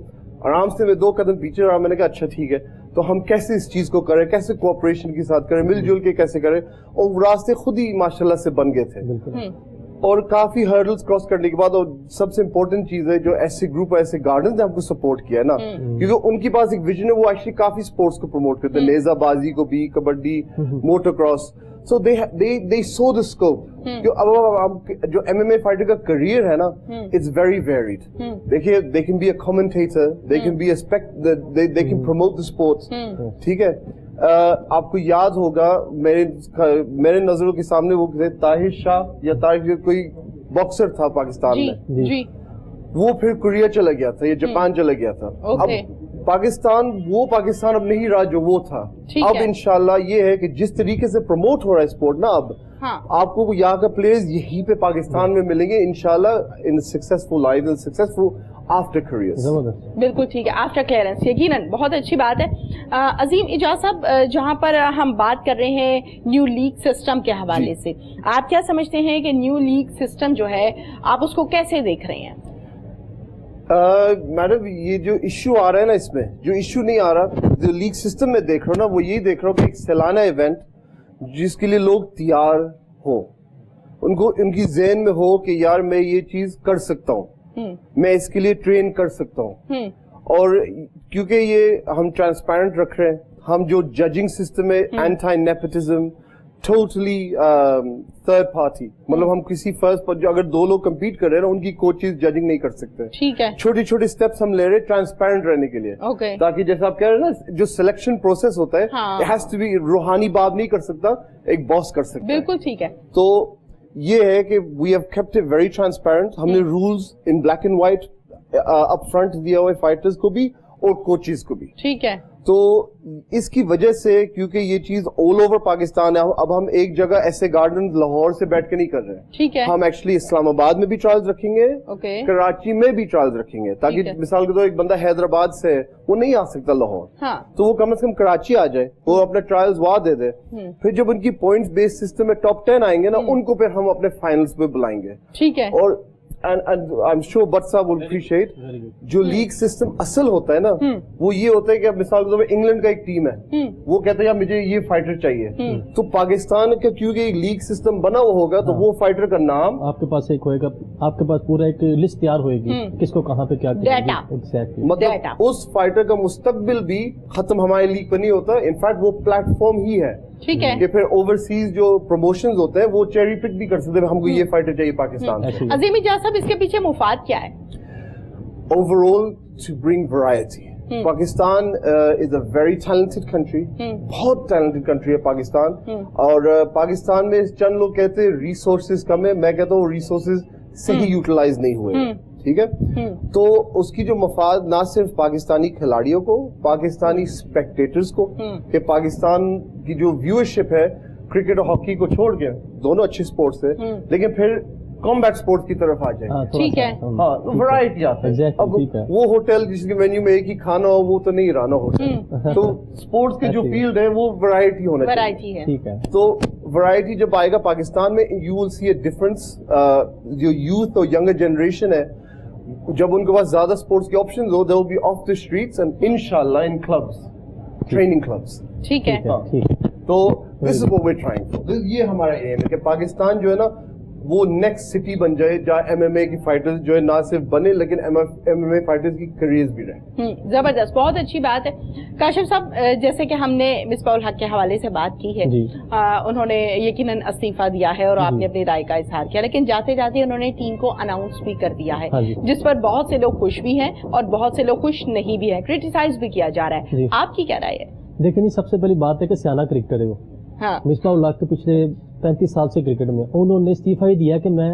आराम से मैं 2 कदम पीछे रहा. मैंने कहा अच्छा ठीक है, तो हम कैसे इस चीज को करें, कैसे कोऑपरेशन के साथ करें, मिलजुल के कैसे करें, और रास्ते खुद ही माशाल्लाह से बन गए थे. और काफी हर्डल्स क्रॉस करने के बाद, और सबसे इम्पोर्टेंट चीज है जो ऐसे ग्रुप, ऐसे गार्डन ने हमको सपोर्ट किया है ना, क्योंकि उनके पास एक विजन है, वो एक्चुअली काफी स्पोर्ट्स को प्रमोट करते हैं, नेजाबाजी को भी, kabaddi, motor cross. So they so the scope. जो MMA फाइटर का करियर है ना, इट्स वेरी वेरिड. देखिए, they can be a commentator, they can be they can promote the sports. ठीक है. आपको याद होगा, मेरे नजरों के सामने वो ताहिर शाह या ताहिर, कोई बॉक्सर था पाकिस्तान में, जी. वो फिर कोरिया चला गया था, या जापान चला गया था. अब पाकिस्तान अब नहीं रहा जो वो था. अब इंशाल्लाह ये है कि जिस तरीके से प्रमोट हो रहा है स्पोर्ट ना, अब आपको यहाँ का प्लेयर्स यहीं पे पाकिस्तान में मिलेंगे इंशाल्लाह, इन सक्सेसफुल लाइफ, इन सक्सेसफुल आफ्टर करियर्स. बिल्कुल ठीक है. आफ्टर क्लियरेंस, यकीनन बहुत अच्छी बात है. अजीम इजाज साहब, जहाँ पर हम बात कर रहे हैं न्यू लीग सिस्टम के हवाले से, आप क्या समझते हैं कि न्यू लीग सिस्टम जो है, आप उसको कैसे देख रहे हैं? मैडम, ये जो इश्यू आ रहा है ना, इसमें जो इश्यू नहीं आ रहा, जो लीग सिस्टम में देख रहा हूँ ना, वो यही देख रहा हूँ कि एक सालाना इवेंट जिसके लिए लोग तैयार हो, उनको उनकी ज़हन में हो कि यार मैं ये चीज कर सकता हूँ, मैं इसके लिए ट्रेन कर सकता हूँ. और क्योंकि ये हम ट्रांसपेरेंट रख रहे हैं, हम जो जजिंग सिस्टम है, anti nepotism, totally third party, मतलब हम किसी फर्स्ट पर, जो अगर 2 लोग compete कर रहे हैं ना, उनकी कोचेज जजिंग नहीं कर सकते. ठीक है. छोटे छोटे स्टेप्स हम ले रहे हैं ट्रांसपेरेंट रहने के लिए, ताकि जैसे आप कह रहे हैं ना, जो सिलेक्शन प्रोसेस होता है, it has to be, रूहानी बाप नहीं कर सकता, एक बॉस कर सकता है. बिल्कुल ठीक है. तो ये है कि we have kept it very transparent. हमने rules in black and white up front दिया हुआ है फाइटर्स को भी, और कोचेस को भी। ठीक है। तो इसकी वजह से, क्योंकि ये चीज ऑल ओवर पाकिस्तान है, अब हम एक जगह ऐसे गार्डन लाहौर से बैठ के नहीं कर रहे हैं। ठीक है। हम एक्चुअली इस्लामाबाद में भी ट्रायल्स रखेंगे, ओके, कराची में भी ट्रायल्स रखेंगे, ताकि मिसाल के तौर एक बंदा हैदराबाद से है, वो नहीं आ सकता लाहौर, हाँ, तो वो कम से कम कराची आ जाए, वो अपने ट्रायल्स वहां दे दे। फिर जब उनकी पॉइंट्स बेस्ड सिस्टम में टॉप 10 आएंगे ना, उनको फिर हम अपने फाइनल्स में बुलाएंगे। ठीक है। और and I'm sure Bhatt साहब will appreciate, जो लीग सिस्टम असल होता है ना, वो ये होता है कि अब मिसाल के तौर पर इंग्लैंड का एक टीम है, वो कहता है यार मुझे ये फाइटर चाहिए, तो पाकिस्तान का क्योंकि एक लीग सिस्टम बना हुआ होगा, तो वो फाइटर का नाम आपके पास एक होएगा, आपके पास पूरा एक लिस्ट तैयार होएगी, किसको कहाँ पे क्या Data. एग्जैक्टली, मतलब उस फाइटर का मुस्तकबिल भी खत्म हमारे लीग पर नहीं होता, इनफैक्ट वो प्लेटफॉर्म ही है। ठीक है। कि फिर ओवरसीज जो प्रमोशंस होते हैं वो चेरी पिक भी कर सकते हैं, हमको ये फाइटर चाहिए पाकिस्तान से। अजीम इजाज साहब, इसके पीछे मुफाद क्या है? Overall to bring variety. Pakistan is a very talented country, बहुत टैलेंटेड कंट्री है पाकिस्तान, और पाकिस्तान में चंद लोग कहते हैं रिसोर्सेज कम है, मैं कहता हूँ रिसोर्सेज सही यूटिलाइज नहीं हुए, ठीक है। तो उसकी जो मफाद ना सिर्फ पाकिस्तानी खिलाड़ियों को, पाकिस्तानी स्पेक्टेटर्स को, कि पाकिस्तान की जो व्यूअरशिप है क्रिकेट और हॉकी को छोड़ के, दोनों अच्छे स्पोर्ट्स है, लेकिन फिर कॉम्बैट स्पोर्ट्स की तरफ आ जाए। ठीक है। हाँ, वैरायटी आता है। अब वो होटल जिसके मेन्यू में एक ही खाना हो, वो तो नहीं रहा होटल, तो स्पोर्ट्स के जो फील्ड है वो वैरायटी होना चाहिए। वैरायटी है। ठीक है। तो वैरायटी जब आएगा पाकिस्तान में, you will see a difference. जो यूथ और यंगर जनरेशन है, जब उनके पास ज्यादा स्पोर्ट्स के ऑप्शंस हो, they will be off the streets and इंशाल्लाह इन क्लब्स, ट्रेनिंग क्लब्स। ठीक है। तो this is what we are trying for. ये हमारा एम है कि पाकिस्तान जो है ना, वो नेक्स्ट सिटी बन जाए जहाँ एमएमए की फाइटर्स जो है ना सिर्फ बने, लेकिन एमएमए फाइटर्स की करियर्स भी रहे। जबरदस्त, बहुत अच्छी बात है। काशिफ साहब, जैसे कि हमने मिसबाह उल हक के हवाले से बात की है, उन्होंने यकीनन इस्तीफा दिया है और आपने अपनी राय का इजहार किया, लेकिन जाते जाते उन्होंने टीम को अनाउंस भी कर दिया है, जिस पर बहुत से लोग खुश भी हैं और बहुत से लोग खुश नहीं भी हैं, क्रिटिसाइज भी किया जा रहा है। आपकी क्या राय है? देखिए नहीं, सबसे पहली बात है कि सियाना क्रिकेटर है वो। हाँ। मिसबाह उल हक के पिछले 35 साल से क्रिकेट में, उन्होंने इस्तीफा ही दिया कि मैं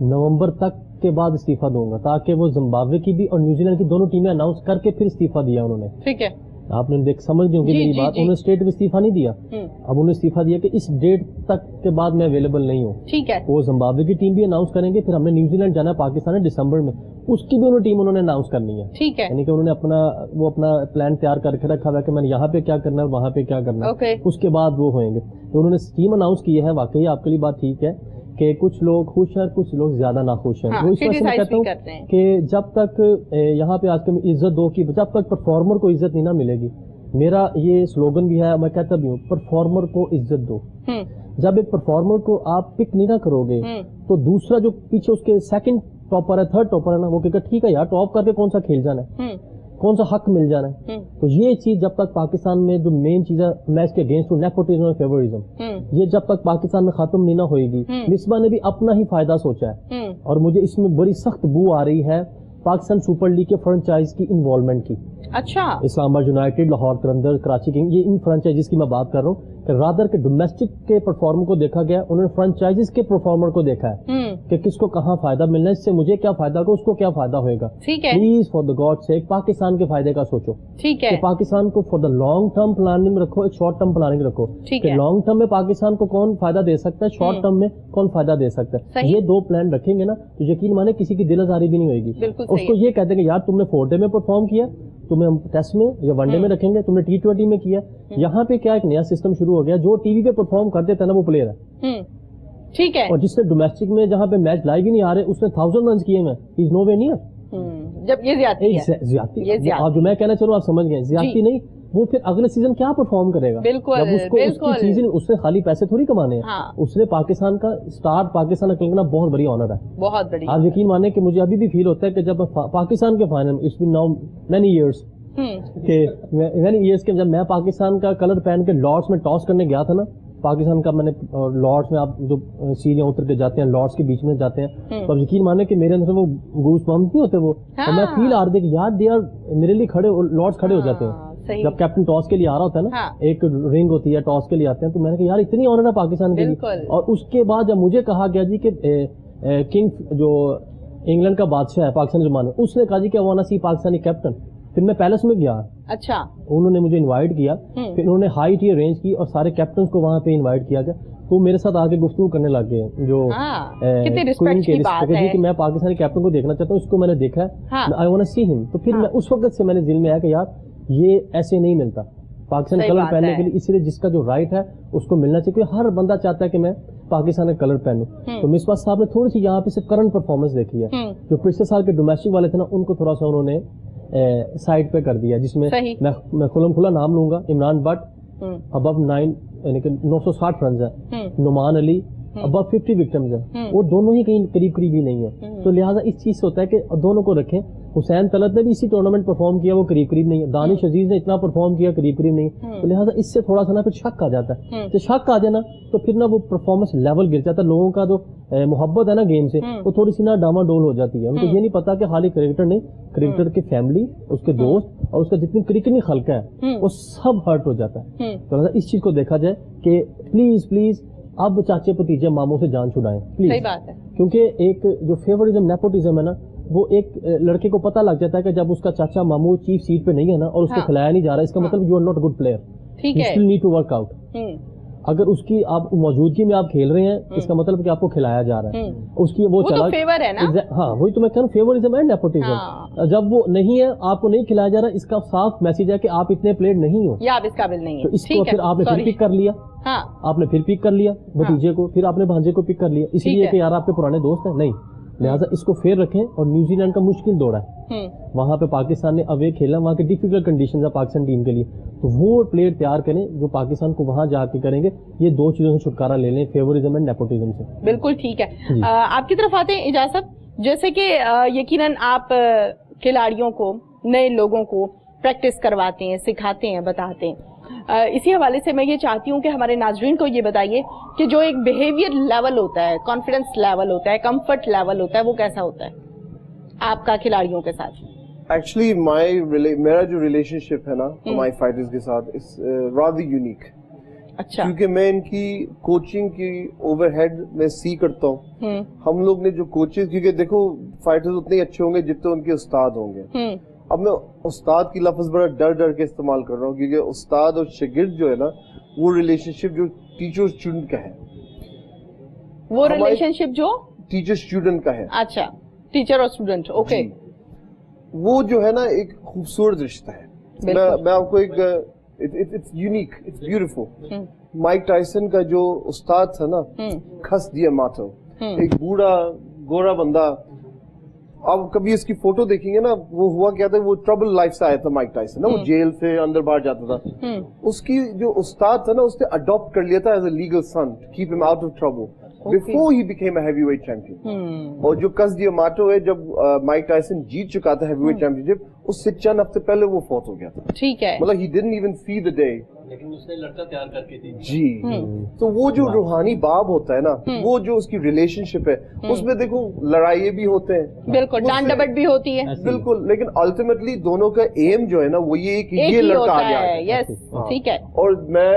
नवंबर तक के बाद इस्तीफा दूंगा, ताकि वो जिम्बाब्वे की भी और न्यूजीलैंड की दोनों टीमें अनाउंस करके फिर इस्तीफा दिया उन्होंने। ठीक है। आपने देख समझ दी होगी मेरी बात। उन्होंने स्टेट में इस्तीफा नहीं दिया, अब उन्होंने इस्तीफा दिया कि इस डेट तक के बाद मैं अवेलेबल नहीं हूँ। ठीक है। वो जिम्बाब्वे की टीम भी अनाउंस करेंगे, फिर हमने न्यूजीलैंड जाना है, पाकिस्तान है दिसंबर में, उसकी भी उन्होंने टीम उन्होंने अनाउंस करनी है। ठीक है। यानी कि उन्होंने अपना प्लान तैयार करके रखा हुआ है कि मैंने यहाँ पे क्या करना है, वहाँ पे क्या करना है, उसके बाद वो होंगे। तो उन्होंने टीम अनाउंस की है, वाकई आपके लिए बात ठीक है कि कुछ लोग खुश हैं, कुछ लोग ज्यादा नाखुश हैं। वो इस वजह से मैं कहता हूँ कि जब तक यहाँ पे आज के इज्जत दो की, जब तक परफॉर्मर को इज्जत नहीं ना मिलेगी, मेरा ये स्लोगन भी है, मैं कहता भी हूँ, परफॉर्मर को इज्जत दो। जब एक परफॉर्मर को आप पिक नहीं ना करोगे, तो दूसरा जो पीछे उसके सेकंड टॉपर है, थर्ड टॉपर है ना, वो कहेगा ठीक है यार, टॉप करके कौन सा खेल जाना है, कौन सा हक मिल जाना है। तो ये चीज जब तक पाकिस्तान में जो मेन चीज है, मैच के अगेंस्ट नेपोटिज्म और फेवरिज्म, ये जब तक पाकिस्तान में खत्म नहीं ना होगी, मिसबा ने भी अपना ही फायदा सोचा है, और मुझे इसमें बड़ी सख्त बू आ रही है पाकिस्तान सुपर लीग के फ्रेंचाइज की इन्वॉल्वमेंट की। अच्छा। इस्लामाबाद यूनाइटेड, लाहौर करंदर, कराची किंग, ये इन फ्रेंचाइजीज की मैं बात कर रहा हूँ कि रादर के डोमेस्टिक के परफॉर्मर को देखा गया, उन्होंने फ्रेंचाइजीज के परफॉर्मर को देखा है कि किसको कहाँ फायदा मिलना है, इससे मुझे क्या फायदा होगा, उसको क्या फायदा होगा। ठीक है। Please for the God sake Pakistan के फायदे का सोचो। ठीक है। पाकिस्तान को for the long term planning रखो, एक शॉर्ट टर्म प्लानिंग रखो कि लॉन्ग टर्म में पाकिस्तान को कौन फायदा दे सकता है, शॉर्ट टर्म में कौन फायदा दे सकता है। ये दो प्लान रखेंगे ना, तो यकीन माने किसी की दिल आजारी भी नहीं होगी। उसको ये कहते हैं कि यार तुमने 4 डे में परफॉर्म किया, तुम्हें हम टेस्ट में या वनडे में रखेंगे, तुमने T20 में किया। यहाँ पे क्या एक नया सिस्टम शुरू हो गया, जो टीवी पे परफॉर्म करते थे ना वो प्लेयर है। ठीक है। और जिससे डोमेस्टिक में जहाँ पे मैच लाइव ही नहीं आ रहे, उसने 1000 रन किए, में इज नो वे नियर। जब ये ज्यादती आप जो मैं कहना चाह रहा हूँ आप समझ गए, ज्यादती नहीं, वो फिर अगले सीजन क्या परफॉर्म करेगा। बिल्कुल, जब उसको उसकी चीजें, उसने खाली पैसे थोड़ी कमाने हैं। हाँ। उसने पाकिस्तान का स्टार पाकिस्तान निकलना बहुत बड़ी ऑनर है, बहुत बड़ी। आप यकीन माने कि मुझे अभी भी फील होता है कि जब पाकिस्तान के final, it's been now many years के जब मैं पाकिस्तान का कलर पहन के लॉर्ड्स में टॉस करने गया था ना, पाकिस्तान का मैंने लॉर्ड्स में, आप जो सीढ़ियां उतर के जाते हैं लॉर्ड्स के बीच में जाते हैं, तो अब यकीन माने कि मेरे अंदर वो गूस बम्स नहीं होते वो, और मैं फील आ रहा था कि यार दे आर मेरे लिए खड़े, लॉर्ड्स खड़े हो जाते हैं जब कैप्टन टॉस के लिए आ रहा होता है ना। एक रिंग होती है, टॉस के लिए आते हैं, तो मैंने कहा यार इतनी ऑनर है पाकिस्तान के लिए। और उसके बाद जब मुझे कहा गया जी कि किंग जो इंग्लैंड का बादशाह है पाकिस्तान जमाने, उसने कहा जी कि I want to see Pakistani captain, پھر میں پیلس میں گیا, اچھا, انہوں نے مجھے انوائٹ کیا, پھر انہوں نے ہائٹ ہی ارینج کی اور سارے کیپٹنس کو وہاں پہ انوائٹ کیا گیا, تو میرے ساتھ آگے گفتگو کرنے لگ گئے جو کتنی رسپیکٹ کی بات ہے کہ میں پاکستانی کیپٹن کو دیکھنا چاہتا ہوں, اس کو میں نے دیکھا ہے, آئی وانٹ ٹو سی ہم. تو پھر میں اس وقت سے میں نے دل میں آیا کہ یار یہ ایسے نہیں ملتا پاکستان کلر پہننے کے لیے, اس لیے جس کا جو رائٹ ہے اس کو ملنا چاہیے, کیونکہ ہر بندہ چاہتا ہے کہ میں پاکستان کا کلر پہنوں. تو مصباح صاحب نے تھوڑی سی یہاں پہ صرف کرنٹ پرفارمنس دیکھی ہے, جو پچھلے سال کے ڈومیسٹک والے تھے نا ان کو تھوڑا سا انہوں نے سائڈ پہ کر دیا, جس میں میں کھلم کھلا نام لوں گا, عمران بٹ ابو 9 یعنی کہ 960 رنز ہے, نعمان علی ابو 50 وکٹمز ہیں, وہ دونوں ہی کہیں قریب قریب ہی نہیں ہے. تو لہٰذا اس چیز سے ہوتا ہے کہ دونوں کو رکھیں. حسین طلعت نے بھی اسی ٹورنامنٹ پرفارم کیا, وہ قریب قریب نہیں ہے. دانش عزیز نے اتنا پرفارم کیا, قریب قریب نہیں. تو لہٰذا اس سے تھوڑا سا نا پھر شک آ جاتا ہے, تو شک آ جائے نا تو پھر نا وہ پرفارمنس لیول گر جاتا ہے. لوگوں کا جو محبت ہے نا گیم سے وہ تھوڑی سی نا ڈاما ڈول ہو جاتی ہے. ان کو یہ نہیں پتا کہ خالی کرکٹر نہیں, کرکٹر کی فیملی, اس کے دوست اور اس کا جتنی کرکٹنگ خلقہ ہے وہ سب ہرٹ ہو جاتا ہے. تو اس چیز کو دیکھا جائے کہ پلیز پلیز اب چاچے بھتیجے ماموں سے جان چھڑائیں پلیز. صحیح بات ہے, کیونکہ ایک جو فیورزم نیپوٹزم ہے نا, وہ ایک لڑکے کو پتہ لگ جاتا ہے کہ جب اس کا چاچا ماموں چیف سیٹ پہ نہیں ہے نا اور اس کو کھلایا نہیں جا رہا, اس کا مطلب you are not a good player, you still need to work out. اگر اس کی آپ موجودگی میں آپ کھیل رہے ہیں, اس کا مطلب کہ آپ کو کھلایا جا رہا ہے, اس کی وہ چلا فیور ہے نا. ہاں وہی تو میں کہہ رہا ہوں, فیورزم اینڈ نیپوٹزم. جب وہ نہیں ہے, آپ کو نہیں کھلایا جا رہا, اس کا صاف میسج ہے کہ آپ اتنے پلیئر نہیں ہو یا آپ اس قابل نہیں ہیں. تو اس کو پھر آپ نے پھر پک کر لیا, آپ نے پھر پک کر لیا بھتیجے کو, پھر آپ نے بھانجے کو پک کر لیا, اس لیے کہ یار آپ کے پرانے دوست ہیں. نہیں, لہٰذا اس کو فیر رکھیں. اور نیوزی لینڈ کا مشکل دورہ ہے, وہاں پہ پاکستان نے اوے کھیلا, وہاں کے ڈیفیکلٹ کنڈیشنز ہے پاکستان ٹیم کے لیے, تو وہ پلیئر تیار کریں جو پاکستان کو وہاں جا کے کریں گے. یہ دو چیزوں سے چھٹکارا لے لیں, فیورزم اینڈ نیپوٹزم سے. بالکل ٹھیک ہے. آپ کی طرف آتے ہیں اجاز صاحب, جیسے کہ یقیناً آپ کھلاڑیوں کو, نئے لوگوں کو پریکٹس کرواتے ہیں, سکھاتے ہیں, بتاتے ہیں. اسی حوالے سے میں یہ چاہتی ہوں کہ ہمارے ناظرین کو یہ بتائیے کہ جو ایک بیہیویئر لیول ہوتا ہے, کانفیڈنس لیول ہوتا ہے, کمفرٹ لیول ہوتا ہے, وہ کیسا ہوتا ہے آپ کا کھلاڑیوں کے ساتھ؟ ایکچولی میرا جو ریلیشن شپ ہے نا ہمارے فائٹرز کے ساتھ اس رادر یونیک. اچھا, کیونکہ میں ان کی کوچنگ کی اوور ہیڈ میں سی کرتا ہوں. ہم لوگ نے جو کوچز, کیونکہ دیکھو فائٹرز اتنے اچھے ہوں گے جتنے ان کے استاد ہوں گے. اب میں استاد کی لفظ بڑا ڈر ڈر کے استعمال کر رہا ہوں, کیونکہ استاد اور شاگرد جو ہے نا وہ ریلیشن شپ جو ٹیچر اسٹوڈنٹ کا ہے, وہ ریلیشن شپ جو ٹیچر اسٹوڈنٹ کا ہے. اچھا, ٹیچر اور اسٹوڈنٹ, اوکے. وہ جو ہے نا ایک خوبصورت رشتہ ہے. میں آپ کو ایک it's unique, it's beautiful. Mike Tyson کا جو استاد تھا نا, کھس دیا ماتو, ایک بوڑھا گورا بندہ. آپ کبھی اس کی فوٹو دیکھیں گے نا, وہ ہوا کیا تھا, وہ ٹربل لائف سے آیا تھا مائک ٹائسن نا, وہ جیل سے اندر باہر جاتا تھا. اس کی جو استاد تھا نا, اس نے اڈاپٹ کر لیا تھا as a legal son to keep him out of trouble before he became a heavyweight champion. اور جو کزدیا ماتو ہے, جب مائک ٹائسن جیت چکا تھا ہیوی ویٹ چیمپئن شپ, اس سے چند ہفتے پہلے وہ فوت ہو گیا تھا. ٹھیک ہے, مطلب he didn't even see the day. لیکن اس نے لڑکا تیار کر کے دی. جی, تو وہ جو روحانی باب ہوتا ہے نا, وہ جو اس کی ریلیشن شپ ہے, اس میں دیکھو لڑائیاں بھی ہوتے ہیں, بالکل ڈانٹ ڈپٹ بھی ہوتی ہے, بالکل, لیکن الٹیمیٹلی دونوں کا ایم جو ہے نا وہ یہ کہ یہ لڑکا آگے آئے. یس, ٹھیک ہے. اور میں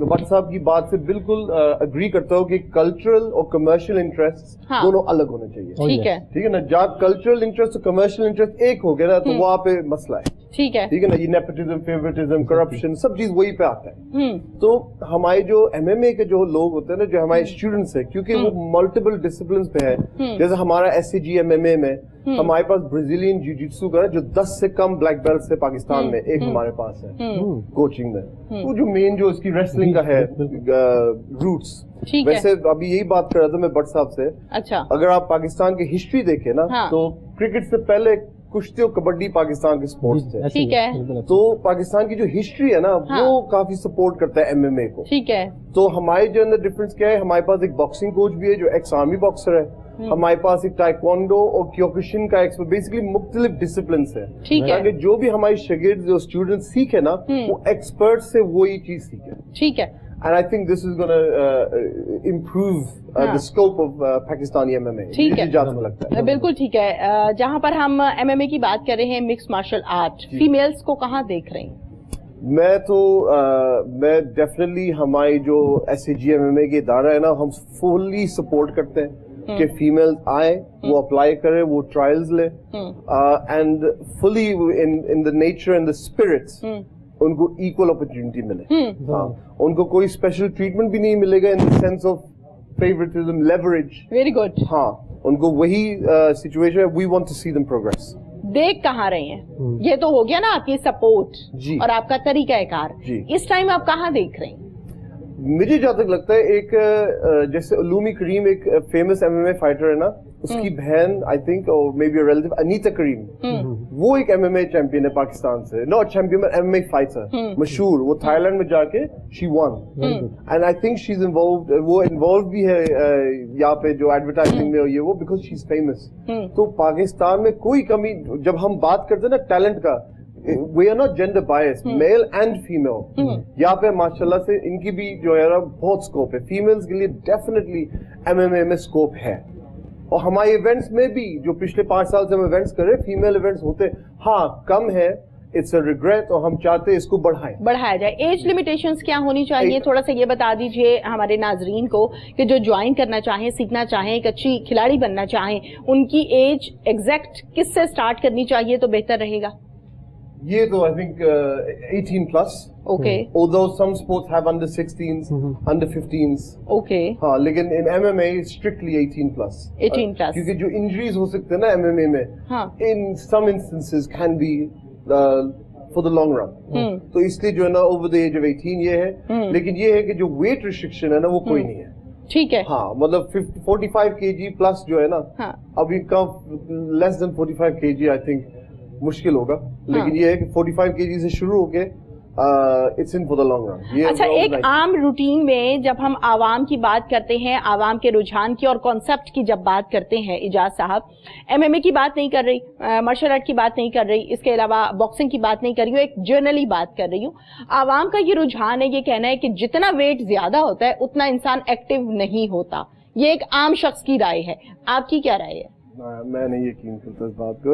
بٹ صاحب کی بات سے بالکل اگری کرتا ہوں کہ کلچرل اور کمرشل انٹرسٹ دونوں الگ ہونے چاہیے. ٹھیک ہے, ٹھیک ہے نا, جب کلچرل انٹرسٹ اور کمرشل انٹرسٹ ایک ہو گیا نا, تو وہاں پہ مسئلہ ہے. ٹھیک ہے, ٹھیک ہے نا, یہ نیپوٹزم, فیورٹزم, کرپشن, سب چیز وہی پہ آتا ہے. تو ہمارے جو ایم ایم اے کے جو لوگ ہوتے ہیں نا, جو ہمارے اسٹوڈنٹس ہیں, کیونکہ وہ ملٹیپل ڈسپلنس پہ ہے, جیسے ہمارا S C G M M A میں ہمارے پاس برازیلین جیو جٹسو کا جو 10 سے کم بلیک بیلٹ ہے پاکستان میں, ایک ہمارے پاس ہے کوچنگ میں. وہ جو مین جو اس کی ریسلنگ کا ہے روٹس. ویسے ابھی یہی بات کر رہا تھا میں بٹ صاحب سے. اچھا, اگر آپ پاکستان کی ہسٹری دیکھیں نا, تو کرکٹ سے پہلے کشتی اور کبڈی پاکستان کے سپورٹس تھے. ٹھیک ہے, تو پاکستان کی جو ہسٹری ہے نا وہ کافی سپورٹ کرتا ہے ایم ایم اے کو. ٹھیک ہے, تو ہمارے جو اندر ڈفرینس کیا ہے, ہمارے پاس ایک باکسنگ کوچ بھی ہے جو ایکس آرمی باکسر ہے, ہمارے پاس ایک ٹائیکوانڈو اور کیوکوشن کا ایکسپرٹ, بیسیکلی مختلف ڈسپلنس ہے, تاکہ جو بھی ہمارے شاگرد جو اسٹوڈنٹ سیکھے نا وہ ایکسپرٹ سے وہی چیز سیکھے. ٹھیک ہے, and I think this is going to improve the scope of Pakistani MMA. ٹھیک ہے, جہاں تک لگتا ہے بالکل ٹھیک ہے. جہاں پر ہم ایم ایم اے کی بات کر رہے ہیں, مکس مارشل آرٹ, فیمیلز کو کہاں دیکھ رہے ہیں؟ میں ڈیفینیٹلی ہماری جو S C G M M A کے ادارہ ہے نا, ہم فلی سپورٹ کرتے ہیں. कि फीमेल्स आए, वो अप्लाई करें, वो ट्रायल्स ले, and fully in the nature and the spirits उनको इक्वल अपॉर्चुनिटी मिले. हाँ, उनको कोई स्पेशल ट्रीटमेंट भी नहीं मिलेगा in the sense of favouritism, leverage. Very good. हाँ, उनको वही सिचुएशन है. We want to see them progress. देख कहाँ रहे हैं, ये तो हो गया ना आपकी सपोर्ट और आपका तरीकाकार. इस टाइम आप कहाँ देख रहे हैं? मुझे जहाँ तक लगता है एक जैसे उलूमी करीम एक फेमस एमएमए फाइटर है ना, उसकी बहन आई थिंक और मे बी रिलेटिव अनीता करीम, वो एक एमएमए चैंपियन है पाकिस्तान से. नॉट चैंपियन एमएमए फाइटर मशहूर. वो थाईलैंड में जाके she one and I think she is involved. वो इन्वॉल्व भी है यहाँ पे जो एडवर्टाइजिंग में ये वो बिकॉज शी इज फेमस. तो पाकिस्तान में कोई कमी, जब हम बात करते हैं ना टैलेंट का, we are not gender biased, male and female. यहाँ पे माशाल्लाह से इनकी भी जो है ना बहुत स्कोप है. फीमेल्स के लिए डेफिनेटली एमएमए में स्कोप है. और हमारे इवेंट्स में भी जो पिछले 5 साल से हम इवेंट्स कर रहे हैं, फीमेल इवेंट्स होते, हाँ कम है, इट्स अ रिग्रेट, और हम चाहते हैं इसको बढ़ाया जाए. एज लिमिटेशंस क्या होनी चाहिए, थोड़ा सा ये बता दीजिए हमारे नाजरीन को कि जो ज्वाइन करना चाहें, सीखना चाहें, एक अच्छी खिलाड़ी बनना चाहें, उनकी एज एग्जैक्ट किससे स्टार्ट करनी चाहिए तो बेहतर रहेगा? ये तो I think 18 plus. Okay. Although some sports have under 16s, under 15s. Okay. हाँ, लेकिन in MMA strictly 18 plus. 18 plus. क्योंकि जो injuries हो सकते हैं ना MMA में, हाँ. in some instances can be for the long run. तो इसलिए जो है ना over the age of 18 ये है. लेकिन ये है कि जो weight restriction है ना वो कोई नहीं है. ठीक है. हाँ, मतलब 45 kg plus जो है ना, हाँ. अभी कम less than 45 kg I think मुश्किल होगा. लेकिन ये है कि 45 kg से शुरू होके it's in for the long run. अच्छा, एक आम रूटीन में जब हम आवाम की बात करते हैं, आवाम के रुझान की और कॉन्सेप्ट की जब बात करते हैं, इजाज साहब एमएमए की बात नहीं कर रही, मार्शल आर्ट की बात नहीं कर रही, इसके अलावा बॉक्सिंग की बात नहीं कर रही हूँ, एक जनरली बात कर रही हूँ. आवाम का ये रुझान है, ये कहना है कि जितना वेट ज्यादा होता है उतना इंसान एक्टिव नहीं होता. ये एक आम शख्स की राय है, आपकी क्या राय है? मैं नहीं यकीन करता इस बात को.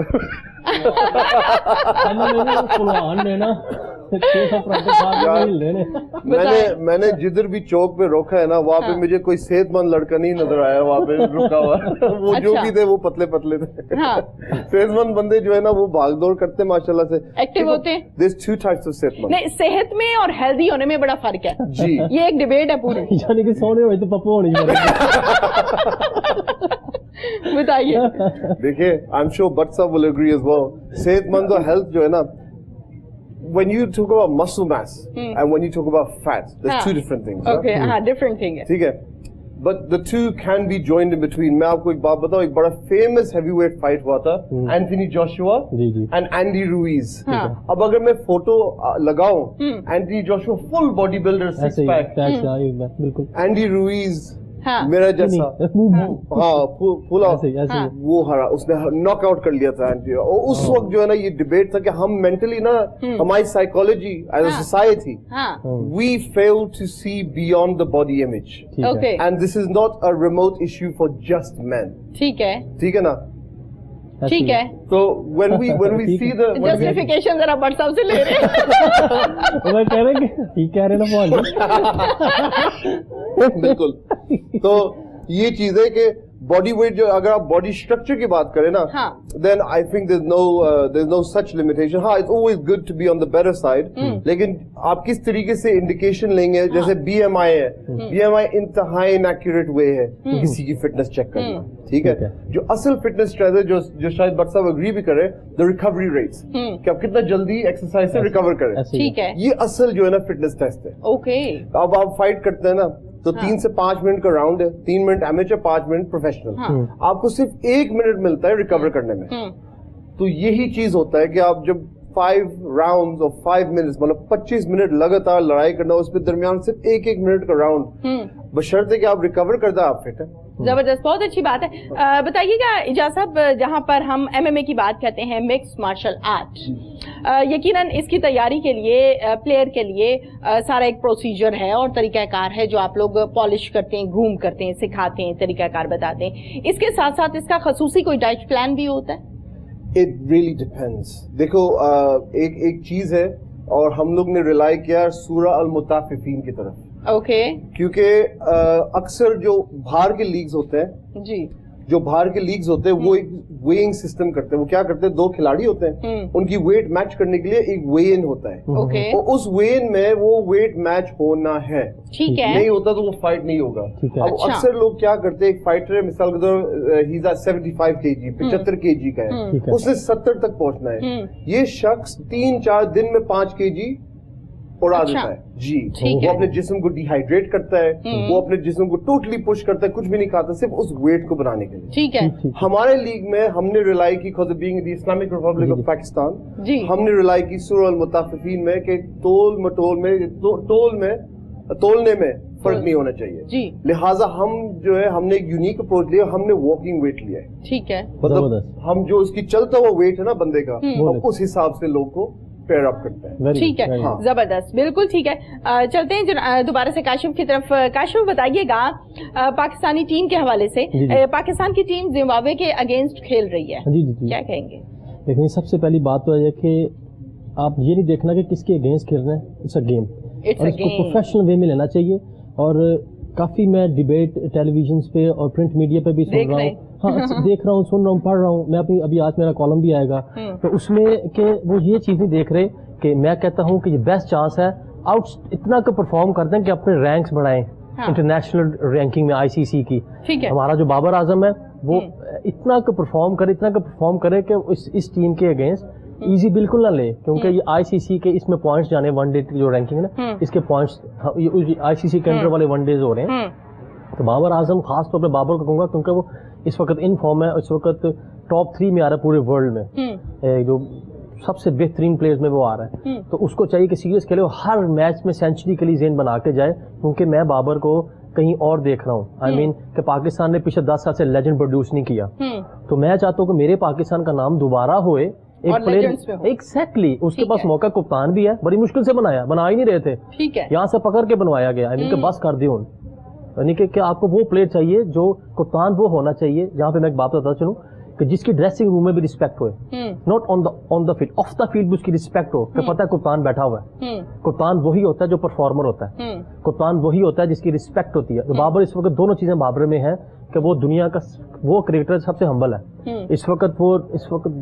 मैंने जिधर भी चौक पे रोका है ना, वहाँ पे मुझे कोई सेहतमंद लड़का नहीं नजर आया वहाँ पे रुका हुआ. वो जो भी थे वो पतले पतले थे. सेहतमंद बंदे जो है ना वो भाग दौड़ करते माशाल्लाह से, एक्टिव होते हैं. There's 2 types of सेहतमंद. नहीं, सेहत में और हेल्दी होने में बड़ा फर्क है जी. ये एक डिबेट है पूरी. यानी कि सोने हुए तो पप्पू होनी बताइए. देखिए, आई एम श्योर बट सब विल एग्री एज वेल. सेहतमंद और हेल्थ जो है ना, when you talk about muscle mass and when you talk about fat, there's 2 different things. Okay, different thing है. ठीक है, but the 2 can be joined in between. मैं आपको एक बात बताऊं, एक बड़ा famous heavyweight fight हुआ था, Anthony Joshua and Andy Ruiz. अब अगर मैं फोटो लगाऊं, Anthony Joshua full body builder, 6 pack, Andy Ruiz मेरा जैसा, हाँ फुल वो हरा, उसने नॉकआउट कर लिया था. और उस वक्त जो है ना ये डिबेट था कि हम मेंटली ना, हमारी psychology as a society, we fail to see beyond the body image, and this is not a remote issue for just man. ठीक है ना? ठीक है. तो when we see the justification जरा बट साहब से ले रहे हैं. वो कह रहे हैं, ठीक कह रहे ना पहुंच. बिल्कुल. तो ये चीज है कि बॉडी वेट जो, अगर आप बॉडी स्ट्रक्चर की बात करें ना, then I think there's no such limitation. हाँ, it's always good to be on the better side. लेकिन आप किस तरीके से इंडिकेशन लेंगे, जैसे BMI है, BMI इंतहाई इनएक्यूरेट वे है किसी की फिटनेस चेक करना. ठीक है. जो असल फिटनेस टेस्ट है, जो शायद बट साहब एग्री भी करे, द रिकवरी रेट्स, कि आप कितना जल्दी एक्सरसाइज से रिकवर करें. ठीक है. ये असल जो है ना फिटनेस टेस्ट है. ओके. अब आप फाइट करते हैं ना, तो 3 से 5 मिनट का राउंड है, 3 मिनट एमेचर, 5 मिनट प्रोफेशनल. आपको सिर्फ 1 मिनट मिलता है रिकवर करने में. तो यही चीज होता है कि आप जब 5 राउंड्स और 5 मिनट्स, मतलब 25 मिनट लगातार लड़ाई करना, उसके दरमियान सिर्फ 1 मिनट का राउंड, बशर्ते कि आप रिकवर करते हैं, आप फिट है. जबरदस्त, बहुत अच्छी बात है. बताइएगा इजाज साहब, जहाँ पर हम एमएमए की बात करते हैं, मिक्स मार्शल आर्ट, यकीनन इसकी तैयारी के लिए, प्लेयर के लिए सारा एक प्रोसीजर है और तरीकाकार है जो आप लोग पॉलिश करते हैं, ग्रूम करते हैं, सिखाते हैं, तरीकाकार बताते हैं. इसके साथ साथ इसका खसूसी कोई डाइट प्लान भी होता है? It really depends. देखो, एक चीज है, और हम लोग ने रिलाई किया सूरह अल मुताफिफीन की तरफ. ओके क्योंकि अक्सर जो बाहर के लीग्स होते हैं, जी, जो बाहर के लीग्स होते हैं वो एक वेइंग सिस्टम करते हैं। वो क्या करते हैं, दो खिलाड़ी होते हैं, उनकी वेट मैच करने के लिए एक वेइ इन होता है। ओके तो उस वेइ इन में वो वेट मैच होना है, ठीक है, नहीं होता तो वो फाइट नहीं होगा। ठीक है। अब अच्छा। अक्सर लोग क्या करते हैं, एक फाइटर है मिसाल के तौर ही इज 75 kg, 75 kg का है, ठीक है। उसने 70 तक पहुंचना है। ये शख्स 3-4 दिन में 5 kg उड़ा अच्छा। देता है जी। ठीक वो है। अपने जिस्म को डिहाइड्रेट करता है, वो अपने जिस्म को टोटली पुश करता है, कुछ भी नहीं खाता सिर्फ उस वेट को बनाने के लिए। ठीक है, हमारे लीग में हमने रिलाई की खुद being the Islamic Republic of Pakistan, जी, हमने रिलाई की सूरह अल मुताफिफीन में कि तोलने में फर्क नहीं होना चाहिए। जी, लिहाजा हम जो है हमने एक यूनिक अप्रोच लिया, हमने वॉकिंग वेट लिया है। ठीक है, मतलब जबरदस्त। हम जो उसकी चलता हुआ वेट है ना बंदे का, वो हम उस हिसाब से लोग को पेयर अप करते हैं। Very ठीक good, है, very good. जबरदस्त, बिल्कुल ठीक है। चलते हैं दोबारा से काशिफ की तरफ। काशिफ बताइएगा, पाकिस्तानी टीम के हवाले से, जी, जी। पाकिस्तान की टीम जिम्बाब्वे के अगेंस्ट खेल रही है, जी जी जी। क्या कहेंगे? देखिए, सबसे पहली बात तो है कि आप ये नहीं देखना कि किसके अगेंस्ट खेल रहे हैं, इट्स अ गेम, इट्स और अ इसको गेम, प्रोफेशनल वे में लेना चाहिए। और काफ़ी मैं डिबेट टेलीविजन पे और प्रिंट मीडिया पे भी सुन देख रहा रहे हूँ, हाँ देख रहा हूँ, सुन रहा हूँ, पढ़ रहा हूँ। मैं अपनी अभी आज मेरा कॉलम भी आएगा, तो उसमें कि वो ये चीज़ नहीं देख रहे कि मैं कहता हूँ कि ये बेस्ट चांस है आउट इतना को परफॉर्म कर दें कि अपने रैंक्स बढ़ाएं हाँ। इंटरनेशनल रैंकिंग में, आईसीसी की। ठीक है, हमारा जो बाबर आजम है वो इतना को परफॉर्म करे कि इस टीम के अगेंस्ट इजी बिल्कुल ना ले, क्योंकि ये आईसीसी के इसमें पॉइंट्स जाने, वनडे की जो रैंकिंग है ना, इसके पॉइंट्स आईसीसी के अंडर वाले वनडेज हो रहे हैं। तो बाबर आजम खास तौर पे बाबर को कहूँगा, क्योंकि वो इस वक्त इन फॉर्म है, इस वक्त टॉप 3 में आ रहा है पूरे वर्ल्ड में, जो सबसे बेहतरीन प्लेयर्स में वो आ रहा है। तो उसको चाहिए कि सीरीज खेले, हर मैच में सेंचुरी के लिए जेन बना के जाए, क्योंकि मैं बाबर को कहीं और देख रहा हूँ। आई मीन कि पाकिस्तान ने पिछले 10 साल से लेजेंड प्रोड्यूस नहीं किया, तो मैं चाहता हूँ कि मेरे पाकिस्तान का नाम दोबारा होए, एक और legends पे प्लेयर हो। एग्जैक्टली उसके ठीक पास है। मौका, कप्तान भी है, बड़ी मुश्किल से बना ही नहीं रहे थे, ठीक है, यहाँ से पकड़ के बनवाया गया। आई मीन कि बस कर दियो, यानी कि आपको वो प्लेयर चाहिए जो कप्तान वो होना चाहिए। यहाँ पे मैं एक बात बताता चलूँ कि जिसकी ड्रेसिंग रूम में भी रिस्पेक्ट होए, not on the field, of the field भी उसकी रिस्पेक्ट हो, कि पता है कप्तान बैठा हुआ है। कप्तान वही होता है जो परफॉर्मर होता है, कप्तान वही होता है जिसकी रिस्पेक्ट होती है। तो बाबर इस वक्त दोनों चीजें बाबर में है कि वो दुनिया का वो क्रिकेटर सबसे हम्बल है इस वक्त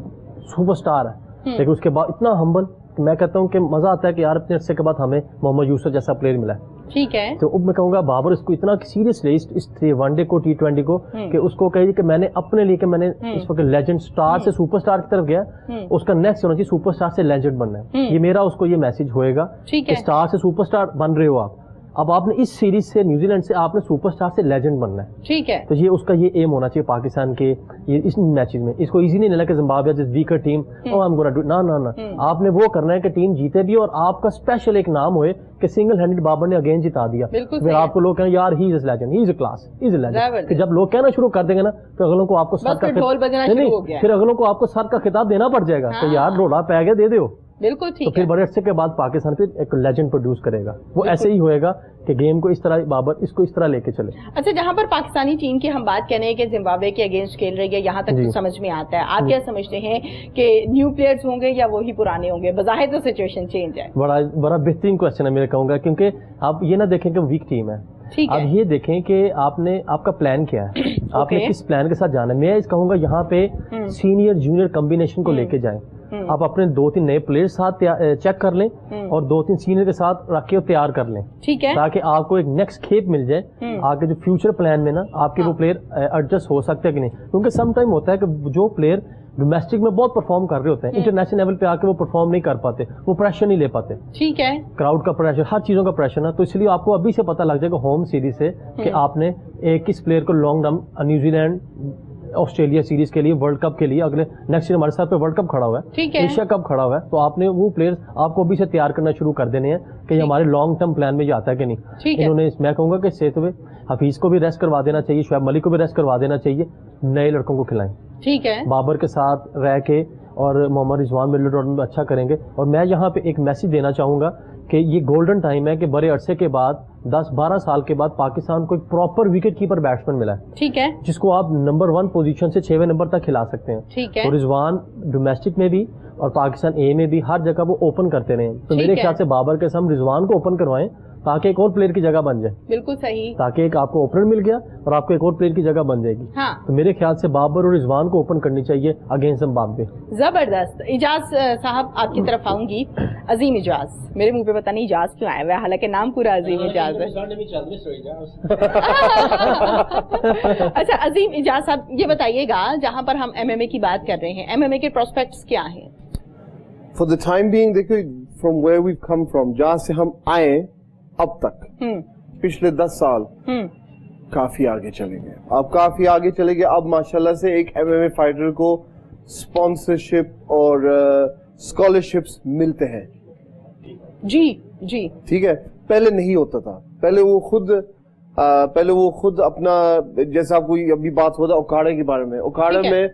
सुपरस्टार है, लेकिन उसके बाद इतना हम्बल कि मैं कहता हूँ कि मजा आता है कि यार अपने अरसे के बाद हमें मोहम्मद यूसुफ जैसा प्लेयर मिला है। ठीक है, तो अब मैं कहूँगा बाबर इसको इतना सीरियस ले इस वनडे को, T20 को, कि उसको कहिए कि मैंने अपने लिए कि मैंने इस वक्त लेजेंड स्टार से सुपरस्टार की तरफ गया, उसका नेक्स्ट होना चाहिए सुपरस्टार से लेजेंड बनना है। ये मेरा उसको ये मैसेज होएगा ठीक कि है, स्टार से सुपरस्टार बन रहे हो आप, अब आपने इस सीरीज से न्यूजीलैंड से आपने सुपरस्टार से लेजेंड बनना है। ठीक है, तो ये उसका ये एम होना चाहिए पाकिस्तान के ये इस मैचेस में। इसको इजी नहीं लेना कि जिम्बाब्वे जिस weaker team oh I am gonna do, ना ना ना, आपने वो करना है कि टीम जीते भी और आपका स्पेशल एक नाम होए कि सिंगल हैंडेड बाबर ने अगेन जिता दिया। बिल्कुल फिर सही है। आपको लोग कहें यार ही is a legend, he is a class, he is a legend. जबरदस्त। फिर जब लोग कहना शुरू कर देंगे ना, तो अगलों को आपको सर बस का फिर ढोल बजना नहीं, शुरू हो नहीं, गया। फिर अगलों को आपको सर का खिताब देना पड़ जाएगा कि हाँ। यार रोड़ा पै गया, दे दो। बिल्कुल तो ठीक फिर है। बड़े अरसे के बाद पाकिस्तान फिर एक लेजेंड प्रोड्यूस करेगा। वो ऐसे ही होएगा कि गेम को इस तरह बाबर इसको इस तरह लेके चले। अच्छा, जहाँ पर पाकिस्तानी टीम की हम बात कर रहे हैं कि जिम्बाब्वे के अगेंस्ट खेल रही है, यहाँ तक तो जी। समझ में आता है। आप क्या समझते हैं कि न्यू प्लेयर्स होंगे या वही पुराने होंगे? बज़ाहिर तो सिचुएशन चेंज है। बड़ा बेहतरीन क्वेश्चन है मेरे कहूँगा, क्योंकि आप ये ना देखें कि वीक टीम है, ठीक आप है, ये देखें कि आपका प्लान क्या है, आपने किस प्लान के साथ जाना है। मैं इस कहूँगा यहाँ पे सीनियर जूनियर कॉम्बिनेशन को लेके जाएं। आप अपने 2-3 नए प्लेयर साथ चेक कर लें और 2-3 सीनियर के साथ रख के तैयार कर लें, ठीक है, ताकि आपको एक नेक्स्ट खेप मिल जाए आगे जो फ्यूचर प्लान में ना आपके वो प्लेयर एडजस्ट हो सकते हैं कि नहीं। क्योंकि सम टाइम होता है कि जो प्लेयर डोमेस्टिक में बहुत परफॉर्म कर रहे होते हैं, इंटरनेशनल लेवल पे आके वो परफॉर्म नहीं कर पाते, वो प्रेशर नहीं ले पाते, ठीक है, क्राउड का प्रेशर, हर चीज़ों का प्रेशर ना। तो इसलिए आपको अभी से पता लग जाएगा होम सीरीज से कि आपने किस प्लेयर को long term New Zealand Australia series के लिए, वर्ल्ड कप के लिए, अगले नेक्स्ट ईयर हमारे साथ पे वर्ल्ड कप खड़ा हुआ है, ठीक है, एशिया कप खड़ा हुआ है, तो आपने वो प्लेयर्स आपको अभी से तैयार करना शुरू कर देने हैं कि ये हमारे लॉन्ग टर्म प्लान में ये आता है कि नहीं। ठीक है, इन्होंने मैं कहूँगा कि सेहत में हफीज को भी रेस्ट करवा देना चाहिए, शुएब मलिक को भी रेस्ट करवा देना चाहिए, नए लड़कों को खिलाएं, ठीक है, बाबर के साथ रह के, और मोहम्मद रिजवान मिडल ऑर्डर में अच्छा करेंगे। और मैं यहाँ पे एक मैसेज देना चाहूँगा कि ये गोल्डन टाइम है कि बड़े अरसे के बाद 10-12 साल के बाद पाकिस्तान को एक प्रॉपर विकेट कीपर बैट्समैन मिला है, ठीक है, जिसको आप नंबर 1 पोजीशन से 6वें नंबर तक खिला सकते हैं। ठीक है, तो रिजवान डोमेस्टिक में भी और पाकिस्तान ए में भी हर जगह वो ओपन करते रहे। तो ठीक मेरे है। ख्याल से बाबर के साथ हम रिजवान को ओपन करवाएं, ताकि एक और प्लेयर की जगह बन जाए, बिल्कुल सही। ताकि एक आपको ओपनर मिल गया और आपको एक और प्लेयर की जगह बन जाएगी। हाँ, तो मेरे ख्याल से बाबर और रिजवान को ओपन करनी चाहिए अगेंस्ट जिम्बाब्वे। जबरदस्त। इजाज साहब आपकी तरफ आऊंगी। अजीम इजाज, मेरे मुंह पे पता नहीं इजाज क्यों आया हुआ है, हालांकि नाम पूरा अजीम इजाज है। अच्छा अजीम इजाज साहब, ये बताइएगा जहां पर हम MMA की बात कर रहे हैं, MMA के प्रोस्पेक्ट्स क्या हैं? फॉर द टाइम बीइंग देखो, from where we come from, जहां से हम आए अब तक पिछले 10 साल काफी आगे चले गए। अब काफी आगे चले गए। अब माशाल्लाह से एक MMA फाइटर को स्पॉन्सरशिप और स्कॉलरशिप्स मिलते हैं। जी जी, ठीक है, पहले नहीं होता था। पहले वो खुद अपना, जैसे आपको अभी बात होता उखाड़े के बारे में, उखाड़े में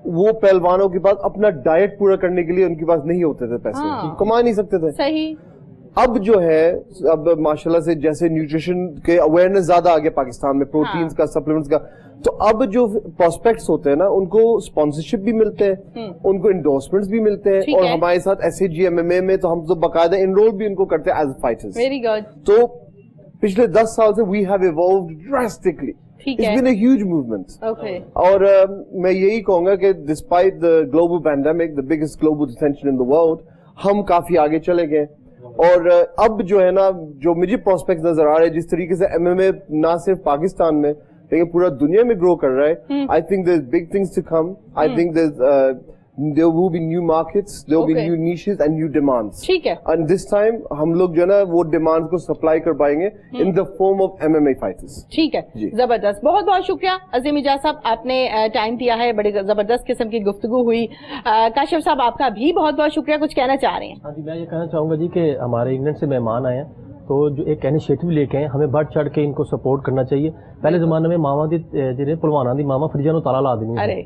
वो पहलवानों के पास अपना डाइट पूरा करने के लिए उनके पास नहीं होते थे पैसे, हाँ, कमा नहीं सकते थे। सही। अब जो है, अब माशाल्लाह से जैसे न्यूट्रिशन के अवेयरनेस ज्यादा आ गया पाकिस्तान में, प्रोटीन्स का, सप्लीमेंट्स का, तो अब जो प्रोस्पेक्ट्स होते हैं ना, उनको स्पॉन्सरशिप भी मिलते हैं, उनको इंडोर्समेंट्स भी मिलते हैं, और हमारे साथ SAG MMA में तो हम तो बाकायदा इनरोल भी उनको करते हैं एज फाइटर्स। Very good. तो पिछले 10 साल से वी हैव इवॉल्व्ड ड्रास्टिकली। ठीक It's है। been a huge movement. Okay. और मैं यही कहूंगा कि despite the global pandemic, the biggest global tension in the world, हम काफी आगे चले गए। और अब जो है ना, जो मुझे प्रोस्पेक्ट नजर आ रहे हैं, जिस तरीके से MMA ना सिर्फ पाकिस्तान में लेकिन पूरा दुनिया में ग्रो कर रहा है, I think there big things to come. I think there will be new markets, there will be new niches and new demands. ठीक है। And this time हम लोग जो है ना वो demands को supply कर पाएंगे in the form of MMA fighters. ठीक है, जबरदस्त। बहुत बहुत शुक्रिया अजीम इजाज साहब, आपने टाइम दिया है, बड़ी जबरदस्त किस्म की गुफ्तगू हुई। काशिफ साहब आपका भी बहुत बहुत शुक्रिया, कुछ कहना चाह रहे हैं? हाँ जी, मैं ये कहना चाहूँगा जी कि हमारे इंग्लैंड से मेहमान आए हैं, तो जो एक इनिशिएटिव लेके आए, हमें बढ़ चढ़ के इनको सपोर्ट करना चाहिए। पहले जमाने में मामा दी ਜਿਹੜੇ ਭਲਵਾਨਾਂ ਦੀ ਮਾਮਾ ਫਰਿੱਜਾਂ ਨੂੰ ਤਾਲਾ ਲਾ ਦੇਣੀ अरे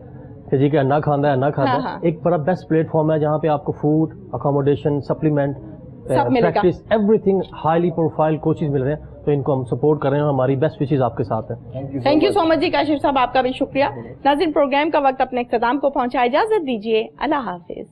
कि जी के अन्ना खांदा है, अन्ना खांदा हाँ, है। हाँ। एक बड़ा बेस्ट प्लेटफॉर्म है जहाँ पे आपको फूड, अकोमोडेशन, सप्लीमेंट, सब मिलेगा। Practice, everything, highly profile coaches मिल रहे हैं, तो इनको हम सपोर्ट कर रहे हैं और हमारी बेस्ट विशेज आपके साथ है। थैंक यू सो मच जी काशिफ साहब, आपका भी शुक्रिया। नाज़रीन, प्रोग्राम का वक्त अपने इख्तिताम को पहुंचा, इजाजत दीजिए, अल्लाह हाफिज।